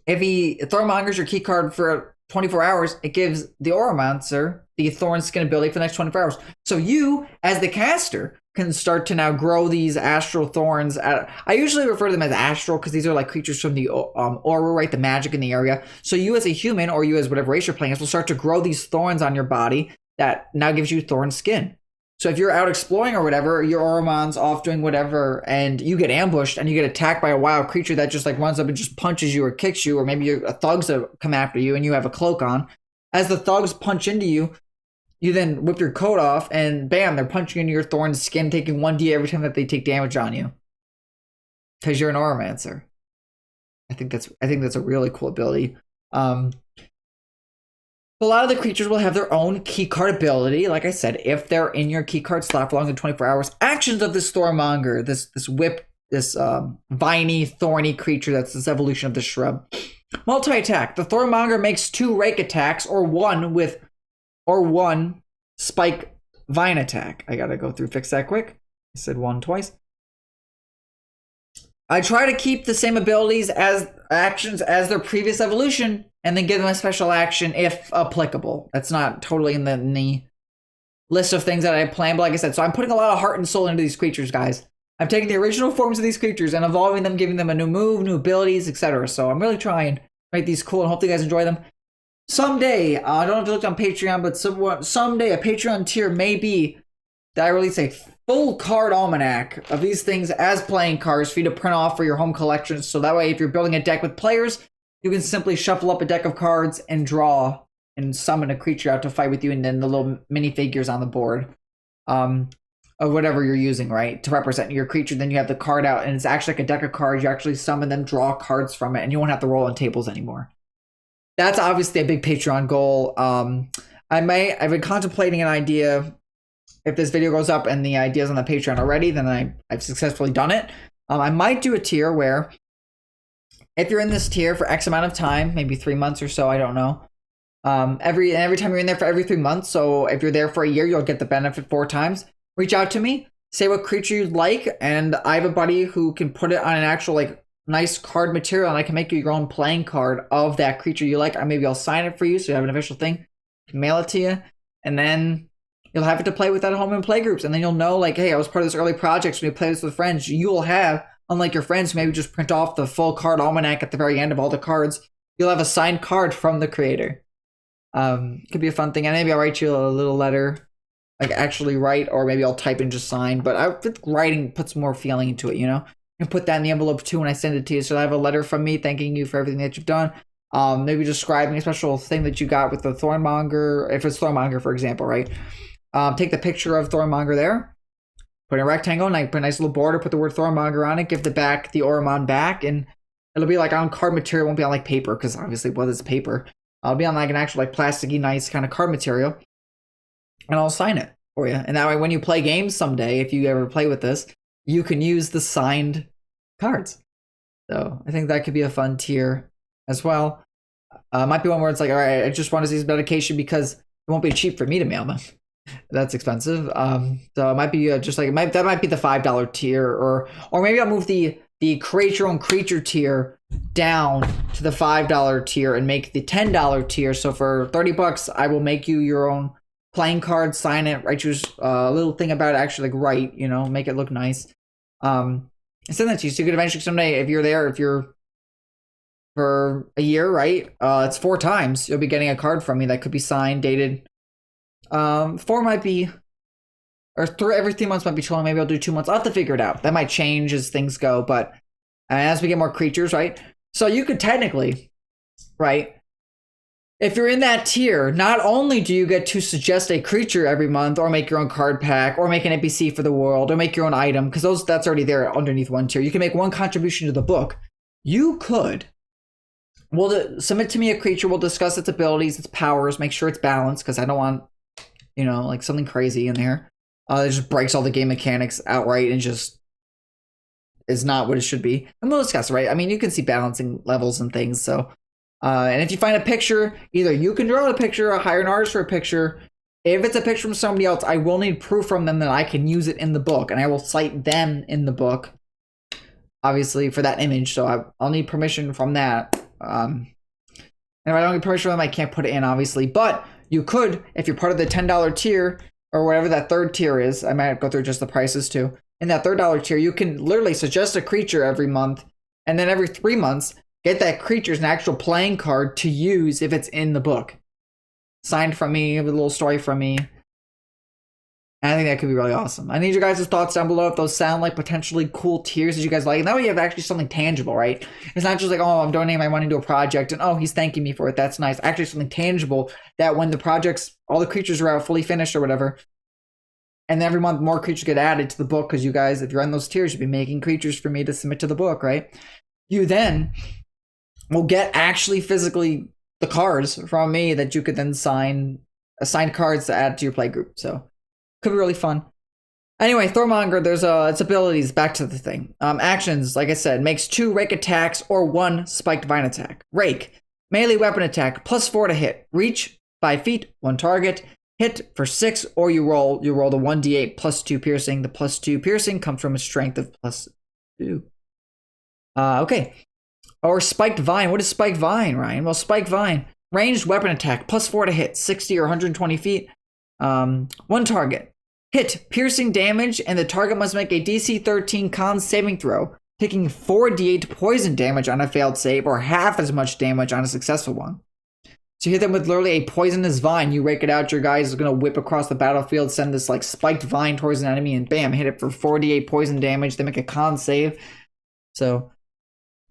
If Thornmongers your key card for 24 hours, it gives the Oromancer the Thorn Skin ability for the next 24 hours. So you, as the caster, can start to now grow these astral thorns. I usually refer to them as astral because these are like creatures from the aura, right? The magic in the area. So you as a human, or you as whatever race you're playing as, will start to grow these thorns on your body that now gives you thorn skin. So if you're out exploring or whatever, your Auromon's off doing whatever, and you get ambushed and you get attacked by a wild creature that just like runs up and just punches you or kicks you, or maybe thugs come after you and you have a cloak on. As the thugs punch into you, you then whip your coat off, and bam, they're punching into your thorn skin, taking 1d every time that they take damage on you. Because you're an Oromancer. I think that's a really cool ability. A lot of the creatures will have their own keycard ability. Like I said, if they're in your keycard slot for longer than 24 hours, actions of this Thornmonger, this viney, thorny creature that's this evolution of the shrub. Multi-attack. The Thornmonger makes 2 rake attacks, or one spike vine attack. I gotta go through fix that quick. I said 1 twice. I try to keep the same abilities as actions as their previous evolution, and then give them a special action if applicable. That's not totally in the list of things that I plan, but like I said, so I'm putting a lot of heart and soul into these creatures, guys. I'm taking the original forms of these creatures and evolving them, giving them a new move, new abilities, etc. So I'm really trying to make these cool, and hopefully you guys enjoy them. Someday, I don't know if you looked on Patreon, but someday a Patreon tier may be that I release a full card almanac of these things as playing cards for you to print off for your home collections. So that way, if you're building a deck with players, you can simply shuffle up a deck of cards and draw and summon a creature out to fight with you, and then the little minifigures on the board of whatever you're using, right, to represent your creature. Then you have the card out, and it's actually like a deck of cards. You actually summon them, draw cards from it, and you won't have to roll on tables anymore. That's obviously a big Patreon goal. I've been contemplating an idea. If this video goes up and the idea's on the Patreon already, then I've successfully done it. I might do a tier where if you're in this tier for X amount of time, maybe 3 months or so, I don't know. Every time you're in there for every 3 months, so if you're there for a year, you'll get the benefit 4 times. Reach out to me, say what creature you'd like, and I have a buddy who can put it on an actual like nice card material, and I can make you your own playing card of that creature you like. Or maybe I'll sign it for you so you have an official thing, mail it to you, and then you'll have it to play with at home in play groups. And then you'll know, like, hey, I was part of this early project. So when you play this with friends, you'll have, unlike your friends who maybe just print off the full card almanac at the very end of all the cards, you'll have a signed card from the creator. Could be a fun thing. And maybe I'll write you a little letter, like actually write, or maybe I'll type and just sign. But I think writing puts more feeling into it, you know? You can put that in the envelope too when I send it to you. So I have a letter from me thanking you for everything that you've done. Maybe describing a special thing that you got with the Thornmonger, if it's Thornmonger, for example, right? Take the picture of Thornmonger there, put in a rectangle, and I put a nice little border, put the word Thornmonger on it, give the Auromon back, and it'll be like on card material. It won't be on like paper, because obviously, well, it's paper. It'll be on like an actual like plasticky, nice kind of card material. and I'll sign it for you. And that way, when you play games someday, if you ever play with this, you can use the signed cards. So I think that could be a fun tier as well. Might be one where it's like, all right, I just want to see some dedication because it won't be cheap for me to mail them. That's expensive. So it might be just like that might be the $5 tier, or maybe I'll move the create your own creature tier down to the $5 tier and make the $10 tier. So for $30, I will make you your own playing card, sign it, write you a little thing about it, actually like write, make it look nice. And send that to you. So you could eventually someday, if you're for a year, right? It's 4 times you'll be getting a card from me that could be signed, dated. 4 might be, or 3 every 3 months might be 12. Maybe I'll do 2 months. I'll have to figure it out. That might change as things go, but as we get more creatures, right? So you could technically, right? If you're in that tier, not only do you get to suggest a creature every month, or make your own card pack, or make an NPC for the world, or make your own item, because that's already there underneath one tier. You can make one contribution to the book. You could. Submit to me a creature. We'll discuss its abilities, its powers, make sure it's balanced, because I don't want, like something crazy in there. It just breaks all the game mechanics outright and just is not what it should be. And we'll discuss, right? I mean, you can see balancing levels and things. So, and if you find a picture, either you can draw a picture or hire an artist for a picture. If it's a picture from somebody else, I will need proof from them that I can use it in the book, and I will cite them in the book, obviously, for that image. So I'll need permission from that. And if I don't get permission from them, I can't put it in, obviously. But you could, if you're part of the $10 tier, or whatever that third tier is. I might go through just the prices too. In that $3 tier, you can literally suggest a creature every month, and then every 3 months, get that creature as an actual playing card to use if it's in the book. Signed from me, with a little story from me. And I think that could be really awesome. I need your guys' thoughts down below if those sound like potentially cool tiers that you guys like. And that way you have actually something tangible, right? It's not just like, oh, I'm donating my money to a project, and oh, he's thanking me for it. That's nice. Actually something tangible that when the project's, all the creatures are out, fully finished or whatever, and every month more creatures get added to the book, because you guys, if you're on those tiers, you'll be making creatures for me to submit to the book, right? You then will get actually physically the cards from me that you could then sign, assigned cards to add to your play group. So could be really fun. Anyway, Thornmonger, there's its abilities, back to the thing. Actions, like I said, makes 2 rake attacks or 1 spiked vine attack. Rake, melee weapon attack, +4 to hit. Reach, 5 feet, 1 target. Hit for 6, or you roll the 1d8 +2 piercing. The +2 piercing comes from a strength of +2. Okay. Or spiked vine. What is spiked vine, Ryan? Well, spiked vine, ranged weapon attack, +4 to hit, 60 or 120 feet. 1 target. Hit, piercing damage, and the target must make a DC 13 con saving throw, taking 4d8 poison damage on a failed save, or half as much damage on a successful one. So you hit them with literally a poisonous vine. You rake it out, your guys is going to whip across the battlefield, send this like spiked vine towards an enemy, and bam, hit it for 4d8 poison damage. They make a con save. So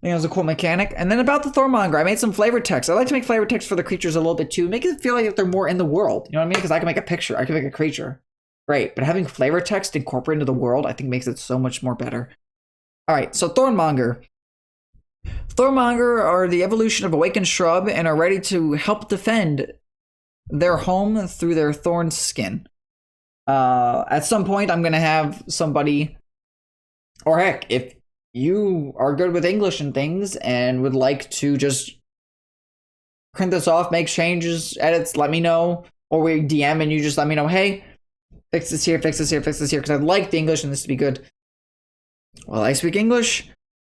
I think it was a cool mechanic. And then about the Thornmonger, I made some flavor text. I like to make flavor text for the creatures a little bit too. Make it feel like they're more in the world. You know what I mean? Because I can make a picture. I can make a creature. Great. But having flavor text incorporated into the world, I think makes it so much more better. All right. So Thornmonger. Thornmonger are the evolution of awakened shrub and are ready to help defend their home through their thorn skin. At some point, I'm going to have somebody, or heck, if you are good with English and things and would like to just print this off, make changes, edits, let me know. Or we DM and you just let me know, hey, fix this here, fix this here, fix this here, because I'd like the English and this to be good. Well, I speak English.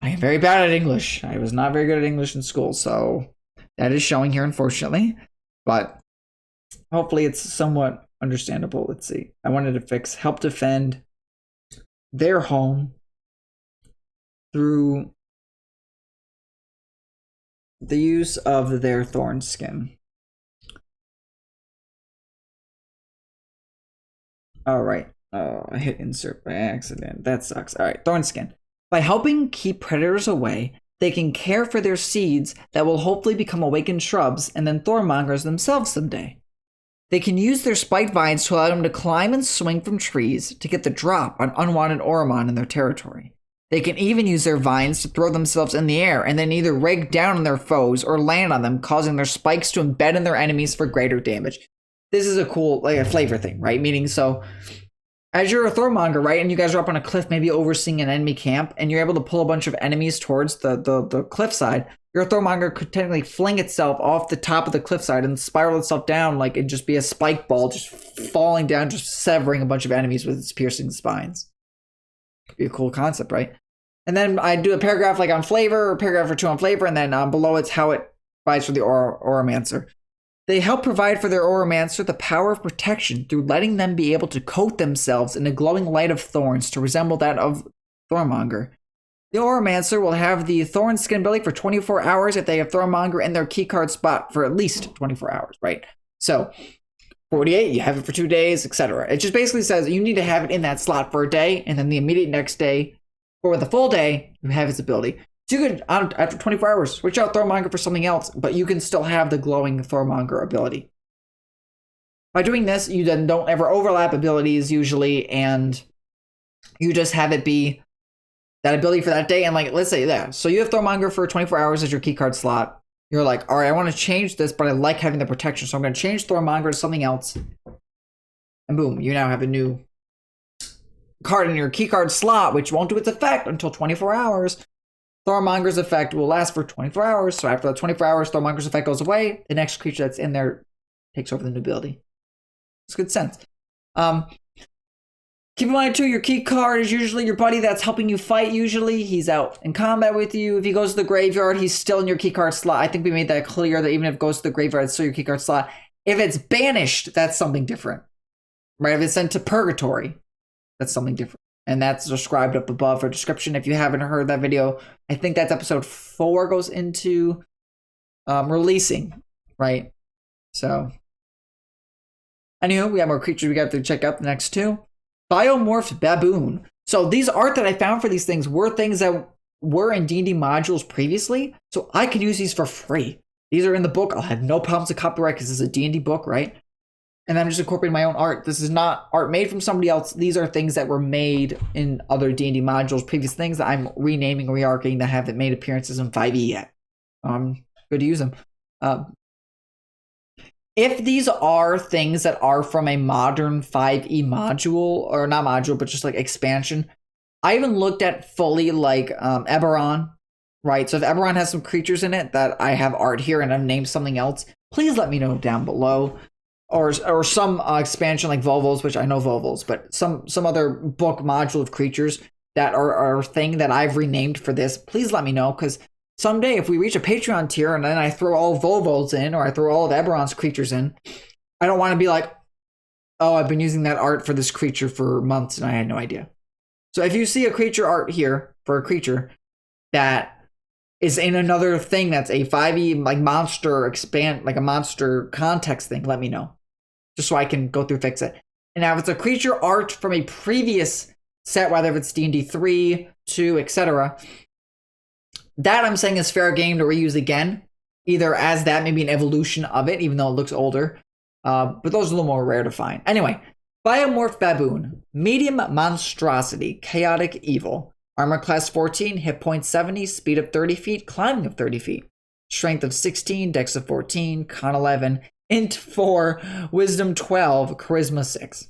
I am very bad at English. I was not very good at English in school, so that is showing here, unfortunately. But hopefully it's somewhat understandable. Let's see. I wanted to fix help defend their home through the use of their thorn skin. All right. Oh, I hit insert by accident. That sucks. All right. Thorn skin. By helping keep predators away, they can care for their seeds that will hopefully become awakened shrubs and then Thornmongers themselves someday. They can use their spiked vines to allow them to climb and swing from trees to get the drop on unwanted Auromon in their territory. They can even use their vines to throw themselves in the air and then either rake down on their foes or land on them, causing their spikes to embed in their enemies for greater damage. this is a cool, like a flavor thing, right? Meaning, so as you're a Thornmonger, right, and you guys are up on a cliff, maybe overseeing an enemy camp, and you're able to pull a bunch of enemies towards the cliffside, your Thornmonger could technically fling itself off the top of the cliffside and spiral itself down like it'd just be a spike ball, just falling down, just severing a bunch of enemies with its piercing spines. Could be a cool concept, right? And then I do a paragraph like on flavor, or a paragraph or two on flavor, and then below it's how it provides for the Oromancer. They help provide for their Oromancer the power of protection through letting them be able to coat themselves in a glowing light of thorns to resemble that of Thornmonger. The Oromancer will have the Thorn skin ability for 24 hours if they have Thornmonger in their keycard spot for at least 24 hours, right? So 48, you have it for 2 days, etc. It just basically says you need to have it in that slot for a day, and then the immediate next day, or the full day, you have its ability. So you could, after 24 hours, switch out Thornmonger for something else, but you can still have the glowing Thornmonger ability. By doing this, you then don't ever overlap abilities usually, and you just have it be that ability for that day. And like, let's say that. So you have Thornmonger for 24 hours as your keycard slot. You're like, all right, I want to change this, but I like having the protection. So I'm going to change Thornmonger to something else. And boom, you now have a new card in your keycard slot, which won't do its effect until 24 hours. Thornmonger's effect will last for 24 hours. So after that 24 hours, Thornmonger's effect goes away. The next creature that's in there takes over the new ability. It's good sense. Keep in mind too, your key card is usually your buddy that's helping you fight. Usually he's out in combat with you. If he goes to the graveyard, he's still in your key card slot. I think we made that clear that even if it goes to the graveyard, it's still your key card slot. If it's banished, that's something different, right? If it's sent to purgatory, that's something different. And that's described up above for description. If you haven't heard that video, I think that's episode 4 goes into releasing, right? So, anywho, we have more creatures we got to check out. The next two. Biomorphed Baboon. So these art that I found for these things were things that were in D&D modules previously, so I can use these for free. These are in the book. I'll have no problems with copyright because this is a D&D book, right? And I'm just incorporating my own art. This is not art made from somebody else. These are things that were made in other D&D modules, previous things that I'm renaming, rearching, that haven't made appearances in 5e yet. Good to use them. If these are things that are from a modern 5e module, or not module, but just like expansion, I even looked at fully like Eberron, right? So if Eberron has some creatures in it that I have art here and I've named something else, please let me know down below. Or some expansion like Volvos, which I know Volvos, but some other book module of creatures that are a thing that I've renamed for this, please let me know, because someday if we reach a Patreon tier and then I throw all Volvos in, or I throw all of Eberron's creatures in, I don't want to be like, oh, I've been using that art for this creature for months and I had no idea. So if you see a creature art here for a creature that is in another thing that's a 5e like monster expand, like a monster context thing, let me know, just so I can go through fix it. And now if it's a creature art from a previous set, whether if it's D&D 3, 2, etc., that I'm saying is fair game to reuse again, either as that, maybe an evolution of it, even though it looks older. But those are a little more rare to find. Anyway, Biomorphed Baboon, medium monstrosity, chaotic evil. Armor class 14, hit point 70, speed of 30 feet, climbing of 30 feet. Strength of 16, dex of 14, con 11, int 4, wisdom 12, charisma 6.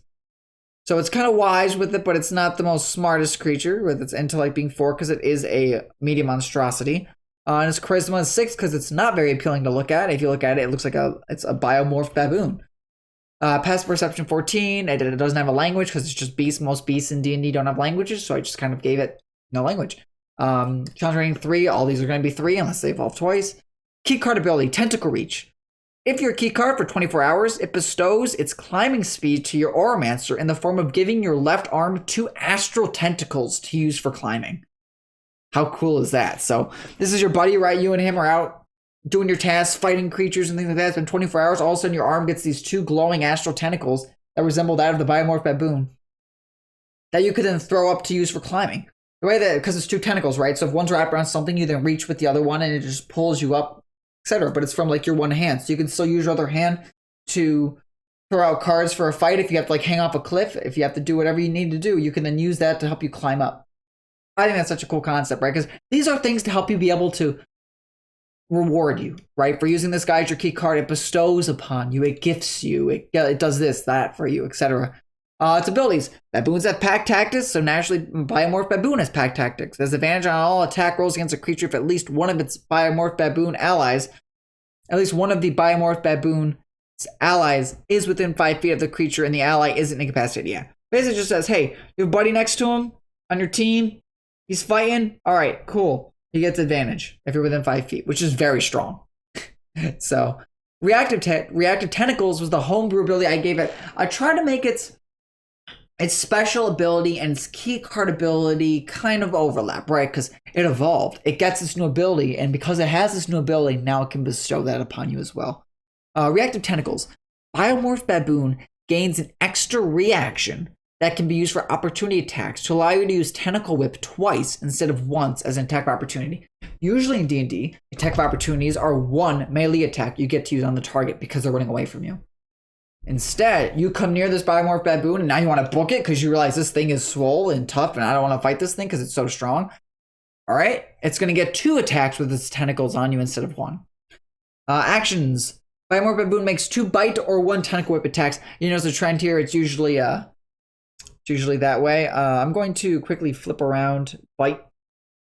So it's kind of wise with it, but it's not the most smartest creature, with its intellect being 4 because it is a medium monstrosity. And its charisma is 6 because it's not very appealing to look at. If you look at it, it looks like it's a biomorphed baboon. Passive perception 14. It doesn't have a language because it's just beasts. Most beasts in D&D don't have languages, so I just kind of gave it no language. Countering 3. All these are going to be 3 unless they evolve twice. Keycard ability, Tentacle Reach. If you're a keycard for 24 hours, it bestows its climbing speed to your Oromancer in the form of giving your left arm 2 astral tentacles to use for climbing. How cool is that? So this is your buddy, right? You and him are out doing your tasks, fighting creatures and things like that. It's been 24 hours. All of a sudden your arm gets these 2 glowing astral tentacles that resemble that of the Biomorphed Baboon that you could then throw up to use for climbing. The way that, because it's 2 tentacles, right? So if one's wrapped around something, you then reach with the other one and it just pulls you up, etc. But it's from like your one hand, so you can still use your other hand to throw out cards for a fight. If you have to like hang off a cliff, if you have to do whatever you need to do, you can then use that to help you climb up. I think that's such a cool concept, right? Because these are things to help you be able to reward you, right? For using this guy as your key card, it bestows upon you, it gifts you, it does this, that for you, etc. Its abilities. Baboons have pack tactics, so naturally Biomorphed Baboon has pack tactics. It has advantage on all attack rolls against a creature if at least one of its Biomorphed Baboon allies, at least one of the Biomorphed Baboon's allies is within 5 feet of the creature and the ally isn't incapacitated yet. Basically just says, hey, you have a buddy next to him on your team, he's fighting, all right, cool. He gets advantage if you're within 5 feet, which is very strong. So, Reactive Tentacles was the homebrew ability I gave it. I tried to make its special ability and its key card ability kind of overlap, right? Because it evolved. It gets this new ability, and because it has this new ability, now it can bestow that upon you as well. Reactive Tentacles. Biomorphed Baboon gains an extra reaction that can be used for opportunity attacks to allow you to use Tentacle Whip twice instead of once as an attack of opportunity. Usually in D&D, attack of opportunities are one melee attack you get to use on the target because they're running away from you. Instead, you come near this Biomorphed Baboon and now you want to book it because you realize this thing is swole and tough and I don't want to fight this thing because it's so strong. All right, it's going to get 2 attacks with its tentacles on you instead of 1. Actions. Biomorphed Baboon makes 2 bite or 1 tentacle whip attacks. You notice the trend here, it's usually that way. I'm going to quickly flip around bite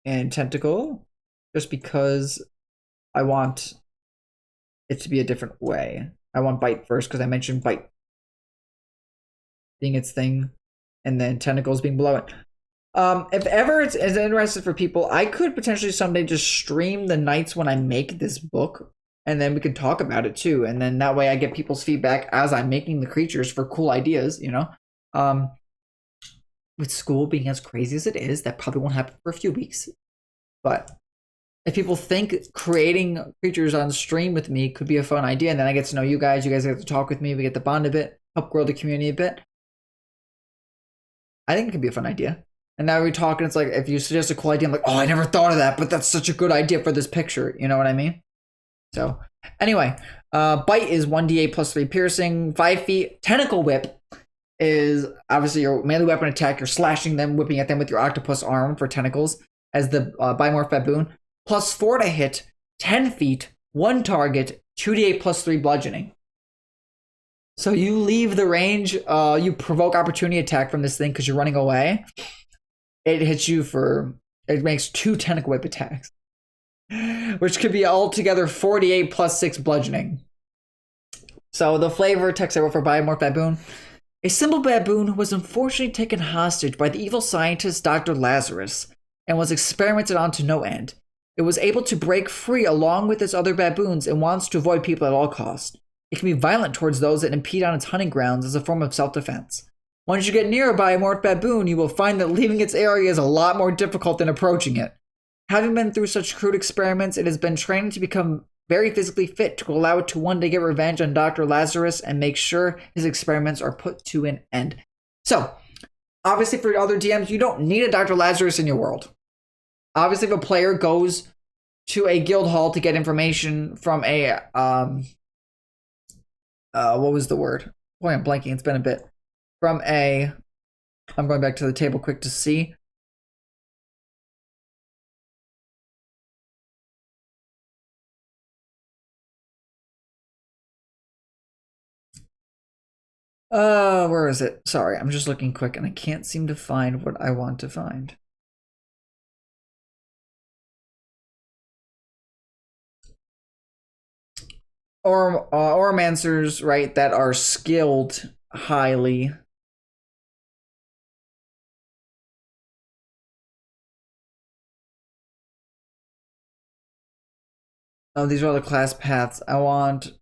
and tentacle just because I want it to be a different way. I want bite first because I mentioned bite being its thing and then tentacles being below it. If ever it's interested for people, I could potentially someday just stream the nights when I make this book and then we can talk about it too. And then that way I get people's feedback as I'm making the creatures for cool ideas, you know? With school being as crazy as it is, that probably won't happen for a few weeks. But if people think creating creatures on stream with me could be a fun idea, and then I get to know you guys get to talk with me, we get to bond a bit, help grow the community a bit, I think it could be a fun idea. And now we're talking, it's like, if you suggest a cool idea, I'm like, oh, I never thought of that, but that's such a good idea for this picture. You know what I mean? So, anyway, bite is 1d8 plus 3 piercing, 5 feet. Tentacle whip is obviously your melee weapon attack. You're slashing them, whipping at them with your octopus arm for tentacles as the Biomorphed Baboon. Plus 4 to hit, 10 feet, 1 target, 2d8 plus 3 bludgeoning. So you leave the range, you provoke opportunity attack from this thing because you're running away. It hits you it makes 2 tentacle whip attacks, which could be altogether 48 plus 6 bludgeoning. So the flavor text I wrote for Biomorphed Baboon. A simple baboon who was unfortunately taken hostage by the evil scientist Dr. Lazarus and was experimented on to no end. It was able to break free along with its other baboons and wants to avoid people at all costs. It can be violent towards those that impede on its hunting grounds as a form of self-defense. Once you get near a Biomorphed Baboon, you will find that leaving its area is a lot more difficult than approaching it. Having been through such crude experiments, it has been trained to become very physically fit to allow it to one day get revenge on Dr. Lazarus and make sure his experiments are put to an end. So, obviously for other DMs, you don't need a Dr. Lazarus in your world. Obviously, if a player goes to a guild hall to get information from a, what was the word? Boy, I'm blanking, it's been a bit. I'm going back to the table quick to see. Where is it? Sorry, I'm just looking quick and I can't seem to find what I want to find. Oromancers, right, that are skilled highly. Oh, these are all the class paths. I want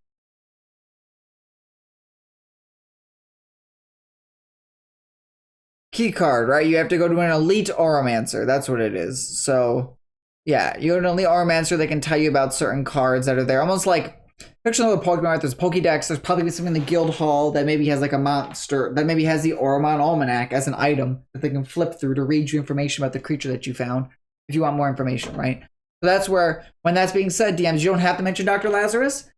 key card, right? You have to go to an elite Oromancer. That's what it is. So, yeah, you go to an elite Oromancer that can tell you about certain cards that are there. Almost like, picture another Pokemon, right? There's Pokédex. There's probably something in the guild hall that maybe has like a monster, that maybe has the Auromon Almanac as an item that they can flip through to read you information about the creature that you found if you want more information, right? So that's where, when that's being said, DMs, you don't have to mention Dr. Lazarus.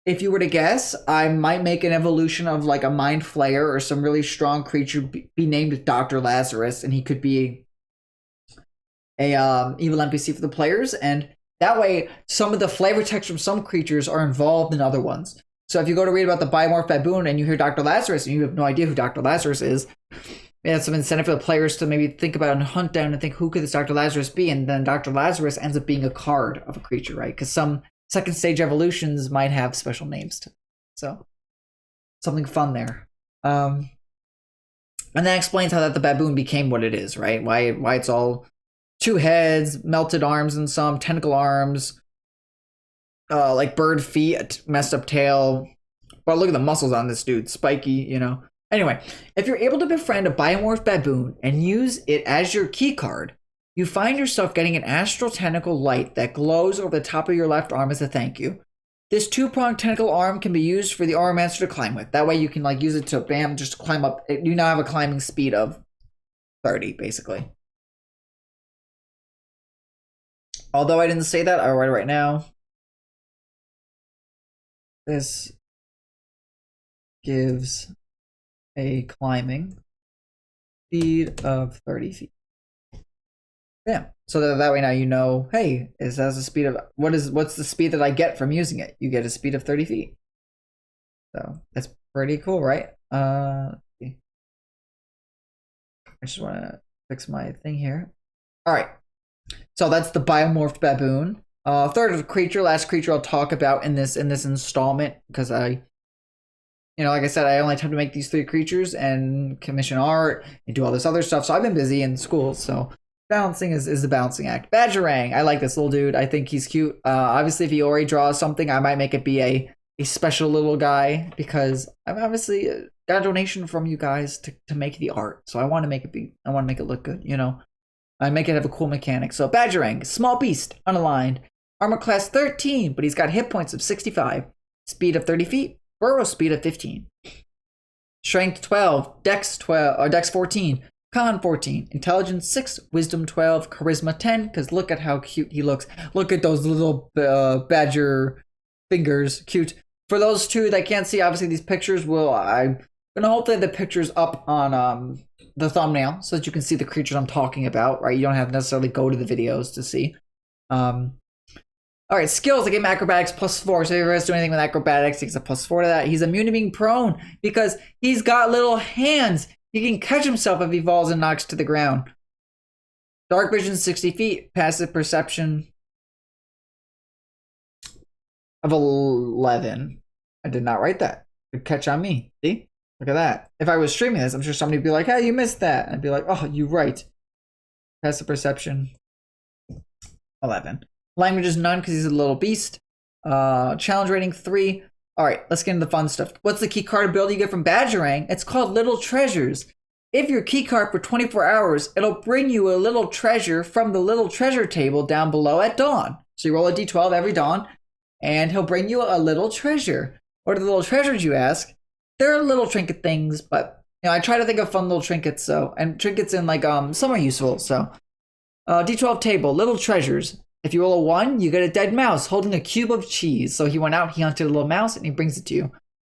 If you were to guess, I might make an evolution of like a Mind Flayer or some really strong creature be named Dr. Lazarus, and he could be a evil NPC for the players, and That way, some of the flavor text from some creatures are involved in other ones. So if you go to read about the Biomorphed Baboon and you hear Dr. Lazarus and you have no idea who Dr. Lazarus is, it's some incentive for the players to maybe think about and hunt down and think, who could this Dr. Lazarus be? And then Dr. Lazarus ends up being a card of a creature, right? Because some second stage evolutions might have special names to it. So something fun there. And that explains how that the baboon became what it is, right? Why it's all 2 heads, melted arms and some, tentacle arms, like bird feet, messed up tail. Well, look at the muscles on this dude, spiky, you know. Anyway, if you're able to befriend a biomorphed baboon and use it as your key card, you find yourself getting an astral tentacle light that glows over the top of your left arm as a thank you. This 2-pronged tentacle arm can be used for the Auromancer to climb with. That way you can like use it to bam, just climb up. You now have a climbing speed of 30, basically. Although I didn't say that, I'll write it right now. This gives a climbing speed of 30 feet. Yeah. So that way now you know, hey, it has a speed of what's the speed that I get from using it? You get a speed of 30 feet. So that's pretty cool, right? I just want to fix my thing here. All right. So that's the Biomorphed Baboon. Third creature, last creature I'll talk about in this installment, because like I said, I only have time to make these 3 creatures and commission art and do all this other stuff. So I've been busy in school. So balancing is the balancing act. Badgerang, I like this little dude. I think he's cute. Obviously, if he already draws something, I might make it be a special little guy, because I've obviously got a donation from you guys to make the art. So I want to make it look good, you know. I make it have a cool mechanic. So Badgerang, small beast, unaligned, armor class 13, but he's got hit points of 65, speed of 30 feet, burrow speed of 15, strength 12, dex 12, or dex 14, con 14, intelligence 6, wisdom 12, charisma 10. Because look at how cute he looks. Look at those little badger fingers, cute. For those 2 that can't see, obviously these pictures I'm gonna hopefully have the pictures up on the thumbnail so that you can see the creatures I'm talking about, right? You don't have to necessarily go to the videos to see. All right, skills. I give him acrobatics +4. So if you guys do anything with acrobatics, he gets a +4 to that. He's immune to being prone because he's got little hands. He can catch himself if he falls and knocks to the ground. Dark vision 60 feet. Passive perception of 11. I did not write that. Good catch on me. See? Look at that. If I was streaming this, I'm sure somebody would be like, hey, you missed that. I'd be like, oh, you're right. Passive perception 11. Language is none because he's a little beast. Challenge rating 3. All right, let's get into the fun stuff. What's the key card ability you get from Badgerang? It's called Little Treasures. If you're key card for 24 hours, it'll bring you a little treasure from the little treasure table down below at dawn. So you roll a d12 every dawn, and he'll bring you a little treasure. What are the little treasures, you ask? They're little trinket things, but I try to think of fun little trinkets. And trinkets in like some are useful. So d12 table, little treasures. If you roll a 1, you get a dead mouse holding a cube of cheese. So he went out, he hunted a little mouse, and he brings it to you.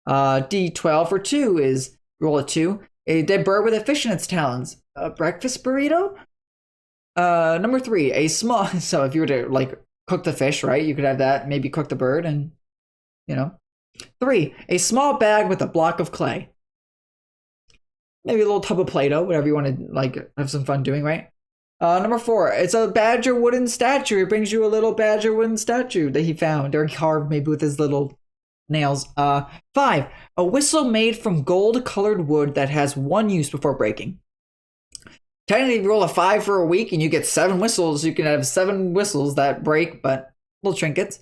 D12 for 2 is, roll a 2, a dead bird with a fish in its talons. A breakfast burrito? Number 3, a small, so if you were to like cook the fish, right, you could have that, maybe cook the bird and, 3, a small bag with a block of clay. Maybe a little tub of Play-Doh, whatever you want to like have some fun doing, right? Number 4, it's a badger wooden statue. It brings you a little badger wooden statue that he found or carved maybe with his little nails. 5, a whistle made from gold colored wood that has 1 use before breaking. Technically, if you roll a 5 for a week and you get 7 whistles, you can have 7 whistles that break, but little trinkets.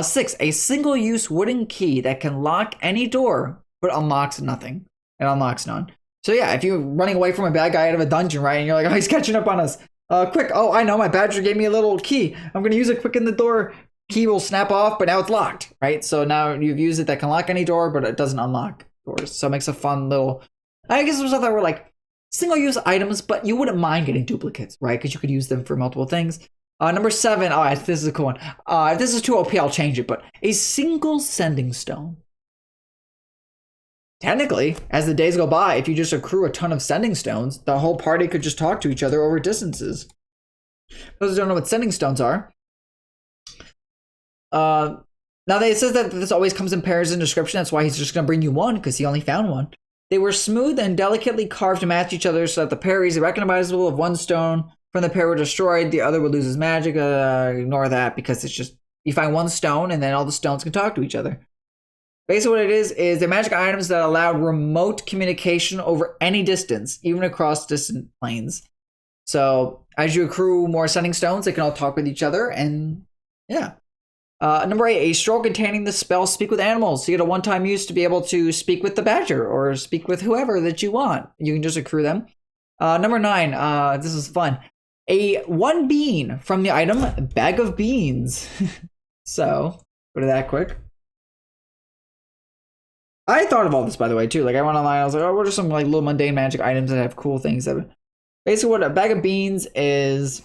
6, a single use wooden key that can lock any door but unlocks nothing. It unlocks none. So yeah, if you're running away from a bad guy out of a dungeon, right, and you're like, oh, he's catching up on us. Quick, oh, I know, my badger gave me a little key. I'm going to use it quick in the door. Key will snap off, but now it's locked, right? So now you've used it that can lock any door, but it doesn't unlock doors. So it makes a fun little, I guess there's stuff that were like single-use items, but you wouldn't mind getting duplicates, right? Because you could use them for multiple things. Number 7, this is a cool one. If this is too OP, I'll change it, but a single sending stone. Technically, as the days go by, if you just accrue a ton of sending stones, the whole party could just talk to each other over distances. Those who don't know what sending stones are, Now it says that this always comes in pairs in description. That's why he's just going to bring you one, because he only found one. They were smooth and delicately carved to match each other so that the pair is recognizable. If one stone from the pair were destroyed, the other would lose his magic. Ignore that, because it's just, you find one stone and then all the stones can talk to each other. Basically what it is they're magic items that allow remote communication over any distance, even across distant planes. So as you accrue more sending stones, they can all talk with each other, and yeah. Number 8, a scroll containing the spell Speak with Animals. So you get a one-time use to be able to speak with the badger or speak with whoever that you want. You can just accrue them. Number 9, this is fun. One bean from the item Bag of Beans. So, go to that quick. I thought of all this, by the way, too. Like, I went online, I was like, oh, what are some like little mundane magic items that have cool things? Basically, what a Bag of Beans is...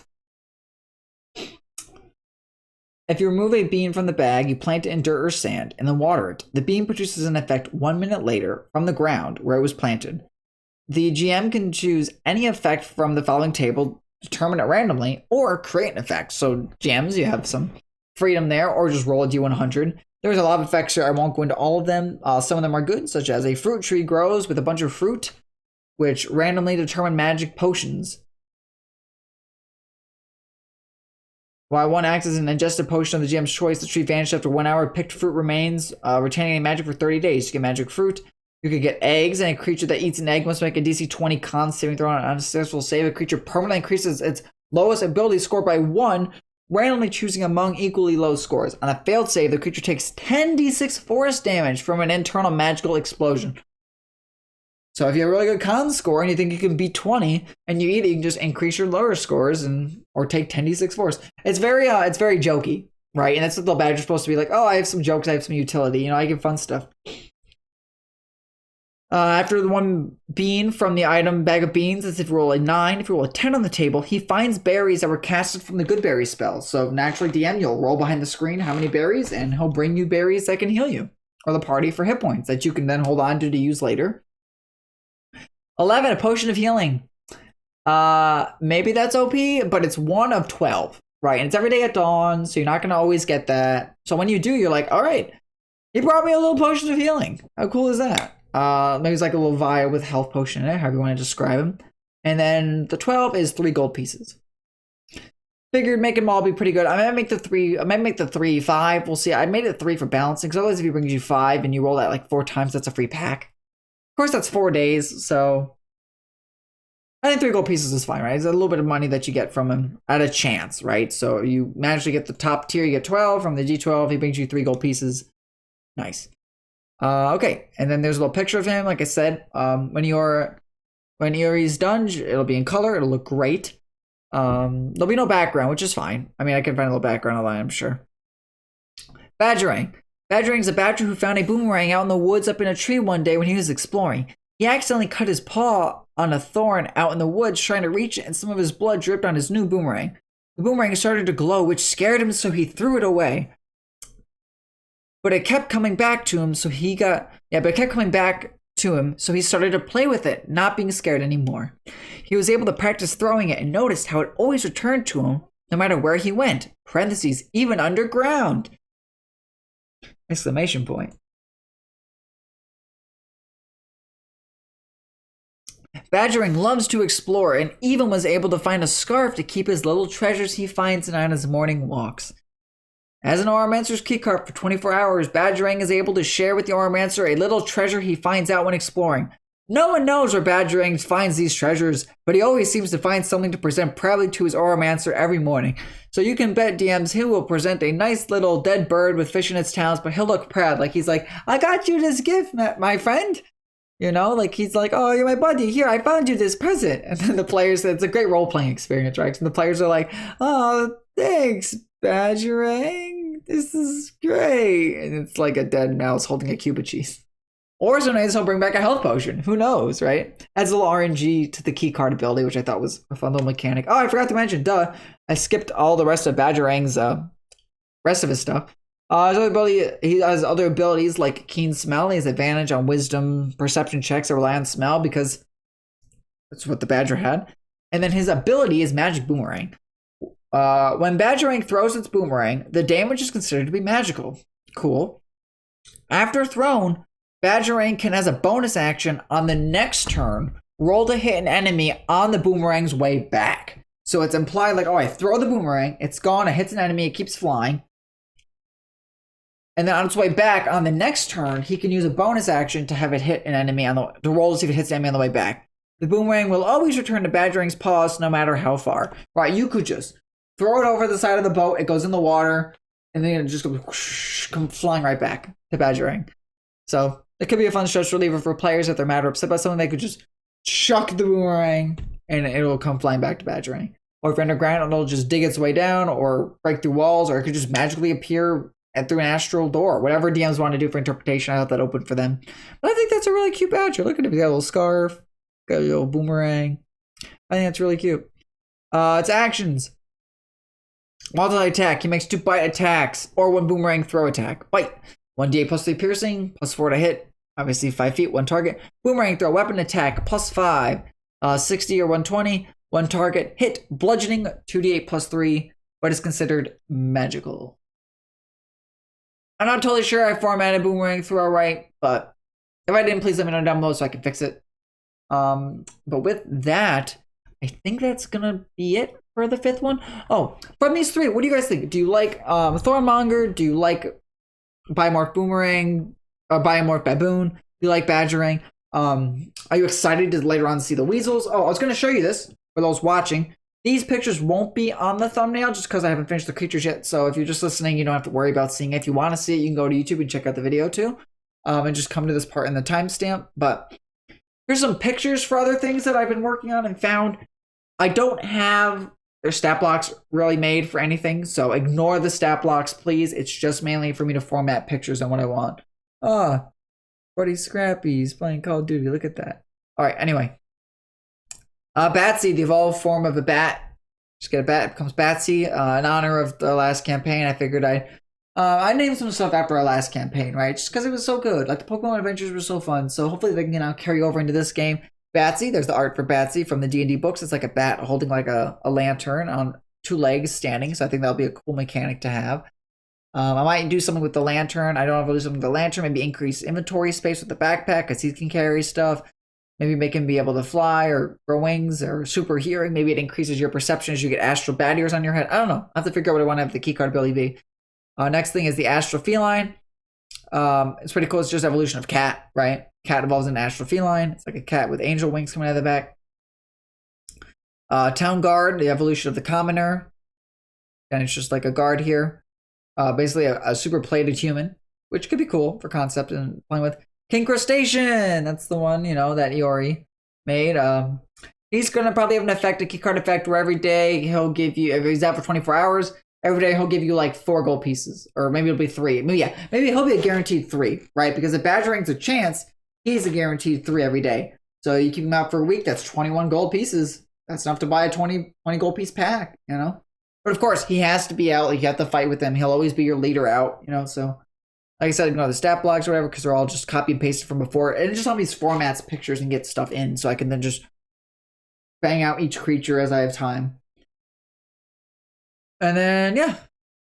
If you remove a bean from the bag, you plant it in dirt or sand, and then water it. The bean produces an effect 1 minute later from the ground where it was planted. The GM can choose any effect from the following table, determine it randomly, or create an effect. So GMs, you have some freedom there, or just roll a D100. There's a lot of effects here. I won't go into all of them. Some of them are good, such as a fruit tree grows with a bunch of fruit, which randomly determine magic potions. While one acts as an ingested potion of the GM's choice, the tree vanishes after 1 hour. Picked fruit remains, retaining a magic for 30 days. You get magic fruit. You could get eggs, and a creature that eats an egg must make a DC 20 con saving throw on an unsuccessful save. A creature permanently increases its lowest ability score by 1, randomly choosing among equally low scores. On a failed save, the creature takes 10d6 force damage from an internal magical explosion. So if you have a really good con score and you think you can beat 20 and you eat it, you can just increase your lower scores or take 10d6 force. It's very jokey, right? And that's what the badger's supposed to be like. Oh, I have some jokes, I have some utility, I give fun stuff. After the one bean from the item Bag of Beans, as if you roll a 9. If you roll a 10 on the table, he finds berries that were casted from the good berry spell. So naturally, DM, you'll roll behind the screen how many berries, and he'll bring you berries that can heal you, or the party for hit points that you can then hold on to use later. 11, a potion of healing. Maybe that's OP, but it's 1 of 12, right? And it's every day at dawn, so you're not going to always get that. So when you do, you're like, all right, he brought me a little potion of healing. How cool is that? Maybe it's like a little vial with health potion in it, however you want to describe him. And then the 12 is 3 gold pieces. Figured making them all be pretty good. I might make the 3 5. We'll see. I made it 3 for balancing, because otherwise if he brings you 5 and you roll that like 4 times, that's a free pack. Of course, that's 4 days, so I think 3 gold pieces is fine, right? It's a little bit of money that you get from him at a chance, right? So you manage to get the top tier, you get 12 from the D12. He brings you 3 gold pieces. Nice. Okay, and then there's a little picture of him. Like I said, when Yuri's done, it'll be in color. It'll look great. There'll be no background, which is fine. I mean, I can find a little background online, I'm sure. Badgerang. Badgerang is a badger who found a boomerang out in the woods up in a tree one day when he was exploring. He accidentally cut his paw on a thorn out in the woods trying to reach it, and some of his blood dripped on his new boomerang. The boomerang started to glow, which scared him, so he threw it away. But it kept coming back to him, so he started to play with it, not being scared anymore. He was able to practice throwing it and noticed how it always returned to him, no matter where he went. Parentheses, even underground. Exclamation point. Badgerang loves to explore and even was able to find a scarf to keep his little treasures he finds on his morning walks. As an Oromancer's keycard for 24 hours, Badgerang is able to share with the Oromancer a little treasure he finds out when exploring. No one knows where Badgerang finds these treasures, but he always seems to find something to present proudly to his Oromancer every morning. So you can bet DMs he will present a nice little dead bird with fish in its talons, but he'll look proud, like he's like, I got you this gift, my friend. Like he's like, oh, you're my buddy. Here, I found you this present. And then the players, it's a great role-playing experience, right? And the players are like, oh, thanks, Badgerang. This is great. And it's like a dead mouse holding a cube of cheese. Or sometimes he'll bring back a health potion. Who knows, right? Adds a little RNG to the keycard ability, which I thought was a fun little mechanic. Oh, I forgot to mention, I skipped all the rest of Badgerang's rest of his stuff. He has other abilities like keen smell. He has advantage on wisdom perception checks that rely on smell because that's what the badger had. And then his ability is magic boomerang. When Badgerang throws its boomerang, the damage is considered to be magical. Cool. After thrown, Badgerang can, as a bonus action on the next turn, roll to hit an enemy on the boomerang's way back. So it's implied like, oh, I throw the boomerang, it's gone, it hits an enemy, it keeps flying. And then on its way back, on the next turn, he can use a bonus action to have it hit an enemy to roll to see if it hits an enemy on the way back. The boomerang will always return to Badgerang's paws no matter how far. Right, you could just throw it over the side of the boat, it goes in the water, and then it just goes whoosh, come flying right back to Badgerang. So it could be a fun stress reliever for players if they're mad or upset about something. They could just chuck the boomerang and it'll come flying back to Badgerang. Or if you're underground, it'll just dig its way down or break through walls, or it could just magically appear through an astral door. Whatever DMs want to do for interpretation, I have that open for them. But I think that's a really cute badger. Look at it. We got a little scarf, got a little boomerang. I think that's really cute. Its actions. Multi-attack. He makes 2 bite attacks or 1 boomerang throw attack. Bite. 1d8 plus 3 piercing, plus 4 to hit. Obviously 5 feet, 1 target. Boomerang throw, weapon attack, plus 5. 60 or 120. 1 target. Hit, bludgeoning, 2d8 plus 3, but it's considered magical. I'm not totally sure I formatted boomerang throw right, but if I didn't, please let me know down below so I can fix it. But with that, I think that's gonna be it for the 5th one. Oh, from these 3, what do you guys think? Do you like Thornmonger? Do you like Biomorphed Boomerang? Biomorphed Baboon? Do you like Badgerang? Are you excited to later on see the weasels? Oh, I was gonna show you this for those watching. These pictures won't be on the thumbnail just because I haven't finished the creatures yet. So if you're just listening, you don't have to worry about seeing it. If you want to see it, you can go to YouTube and check out the video too. And just come to this part in the timestamp. But here's some pictures for other things that I've been working on and found. I don't have their stat blocks really made for anything. So ignore the stat blocks, please. It's just mainly for me to format pictures and what I want. Buddy Scrappy's playing Call of Duty. Look at that. All right, anyway. Batsy, the evolved form of a bat. Just get a bat, it becomes Batsy. In honor of the last campaign, I figured I named some stuff after our last campaign, right? Just because it was so good. Like the Pokemon adventures were so fun. So hopefully they can carry over into this game. Batsy, there's the art for Batsy from the D&D books. It's like a bat holding like a lantern on 2 legs standing. So I think that'll be a cool mechanic to have. I might do something with the lantern. I don't know if I'll do something with the lantern. Maybe increase inventory space with the backpack because he can carry stuff. Maybe make him be able to fly or grow wings or super hearing. Maybe it increases your perception as you get astral bat ears on your head. I don't know. I have to figure out what I want to have the keycard ability be. Next thing is the astral feline. It's pretty cool. It's just evolution of cat, right? Cat evolves into astral feline. It's like a cat with angel wings coming out of the back. Town guard, the evolution of the commoner. And it's just like a guard here. Basically a super plated human, which could be cool for concept and playing with. King Crustacean, that's the one, that Iori made. He's going to probably have an effect, a keycard effect, where every day he'll give you, if he's out for 24 hours, every day he'll give you like 4 gold pieces. Or maybe it'll be 3. Maybe he'll be a guaranteed 3, right? Because if Badgerang's a chance, he's a guaranteed 3 every day. So you keep him out for a week, that's 21 gold pieces. That's enough to buy a 20 gold piece pack, But of course, he has to be out. Like, you have to fight with him. He'll always be your leader out, so... Like I said, ignore the stat blocks or whatever because they're all just copy and pasted from before. And it just helps me formats pictures and get stuff in so I can then just bang out each creature as I have time. And then, yeah,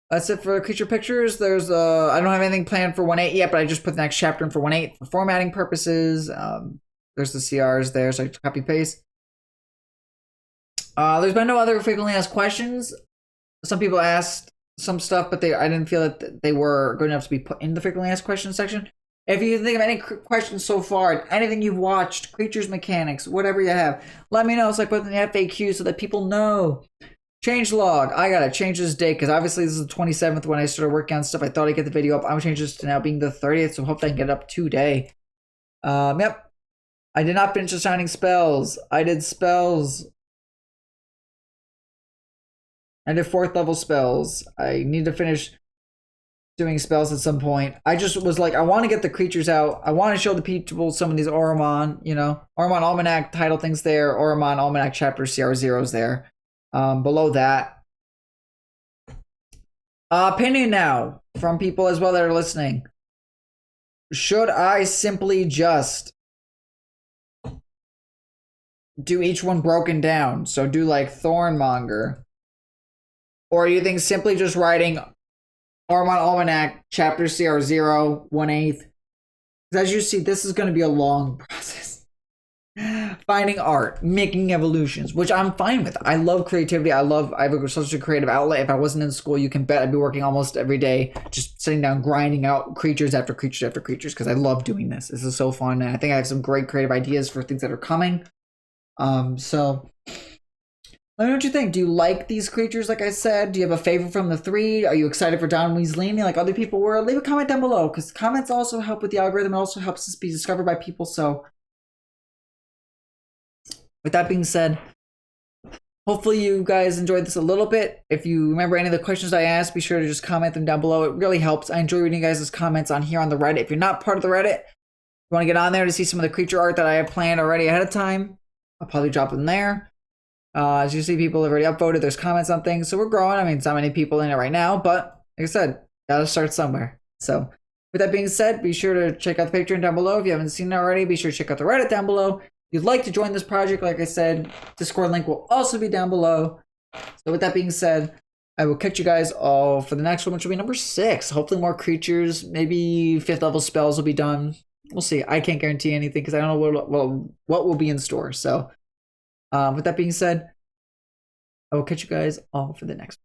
that's it for creature pictures. There's, I don't have anything planned for 1.8 yet, but I just put the next chapter in for 1.8 for formatting purposes. There's the CRs there, so I copy paste. There's been no other frequently asked questions. Some people asked some stuff, but I didn't feel that they were good enough to be put in the frequently asked questions section. If you think of any questions so far, anything you've watched, creatures, mechanics, whatever you have, let me know. It's like put in the FAQ so that people know. Change log. I gotta change this date because obviously this is the 27th when I started working on stuff. I thought I'd get the video up. I'm gonna change this to now being the 30th, so hopefully I can get it up today. Yep. I did not finish assigning spells. I did spells. I did 4th level spells. I need to finish doing spells at some point. I just was like, I want to get the creatures out. I want to show the people some of these Auromon, Auromon Almanac title things there. Auromon Almanac chapter CR0s there. Below that. Opinion now from people as well that are listening. Should I simply just do each one broken down? So do like Thornmonger. Or do you think simply just writing Auromon Almanac, Chapter CR0, 1/8? As you see, this is going to be a long process. Finding art, making evolutions, which I'm fine with. I love creativity. I have such a creative outlet. If I wasn't in school, you can bet I'd be working almost every day, just sitting down, grinding out creatures after creatures after creatures, because I love doing this. This is so fun, and I think I have some great creative ideas for things that are coming. So let me know what you think. Do you like these creatures, like I said? Do you have a favorite from the 3? Are you excited for Don Weasley like other people were? Leave a comment down below, because comments also help with the algorithm. It also helps us be discovered by people, so with that being said, hopefully you guys enjoyed this a little bit. If you remember any of the questions I asked, be sure to just comment them down below. It really helps. I enjoy reading you guys' comments on here on the Reddit. If you're not part of the Reddit, you want to get on there to see some of the creature art that I have planned already ahead of time, I'll probably drop them there. As you see, people have already upvoted. There's comments on things, so we're growing. I mean, it's not many people in it right now, but like I said, gotta start somewhere. So with that being said, be sure to check out the Patreon down below. If you haven't seen it already, be sure to check out the Reddit down below. If you'd like to join this project, like I said, Discord link will also be down below. So with that being said, I will catch you guys all for the next one, which will be number 6. Hopefully more creatures, maybe 5th level spells will be done. We'll see. I can't guarantee anything because I don't know what will be in store. So with that being said, I will catch you guys all for the next one.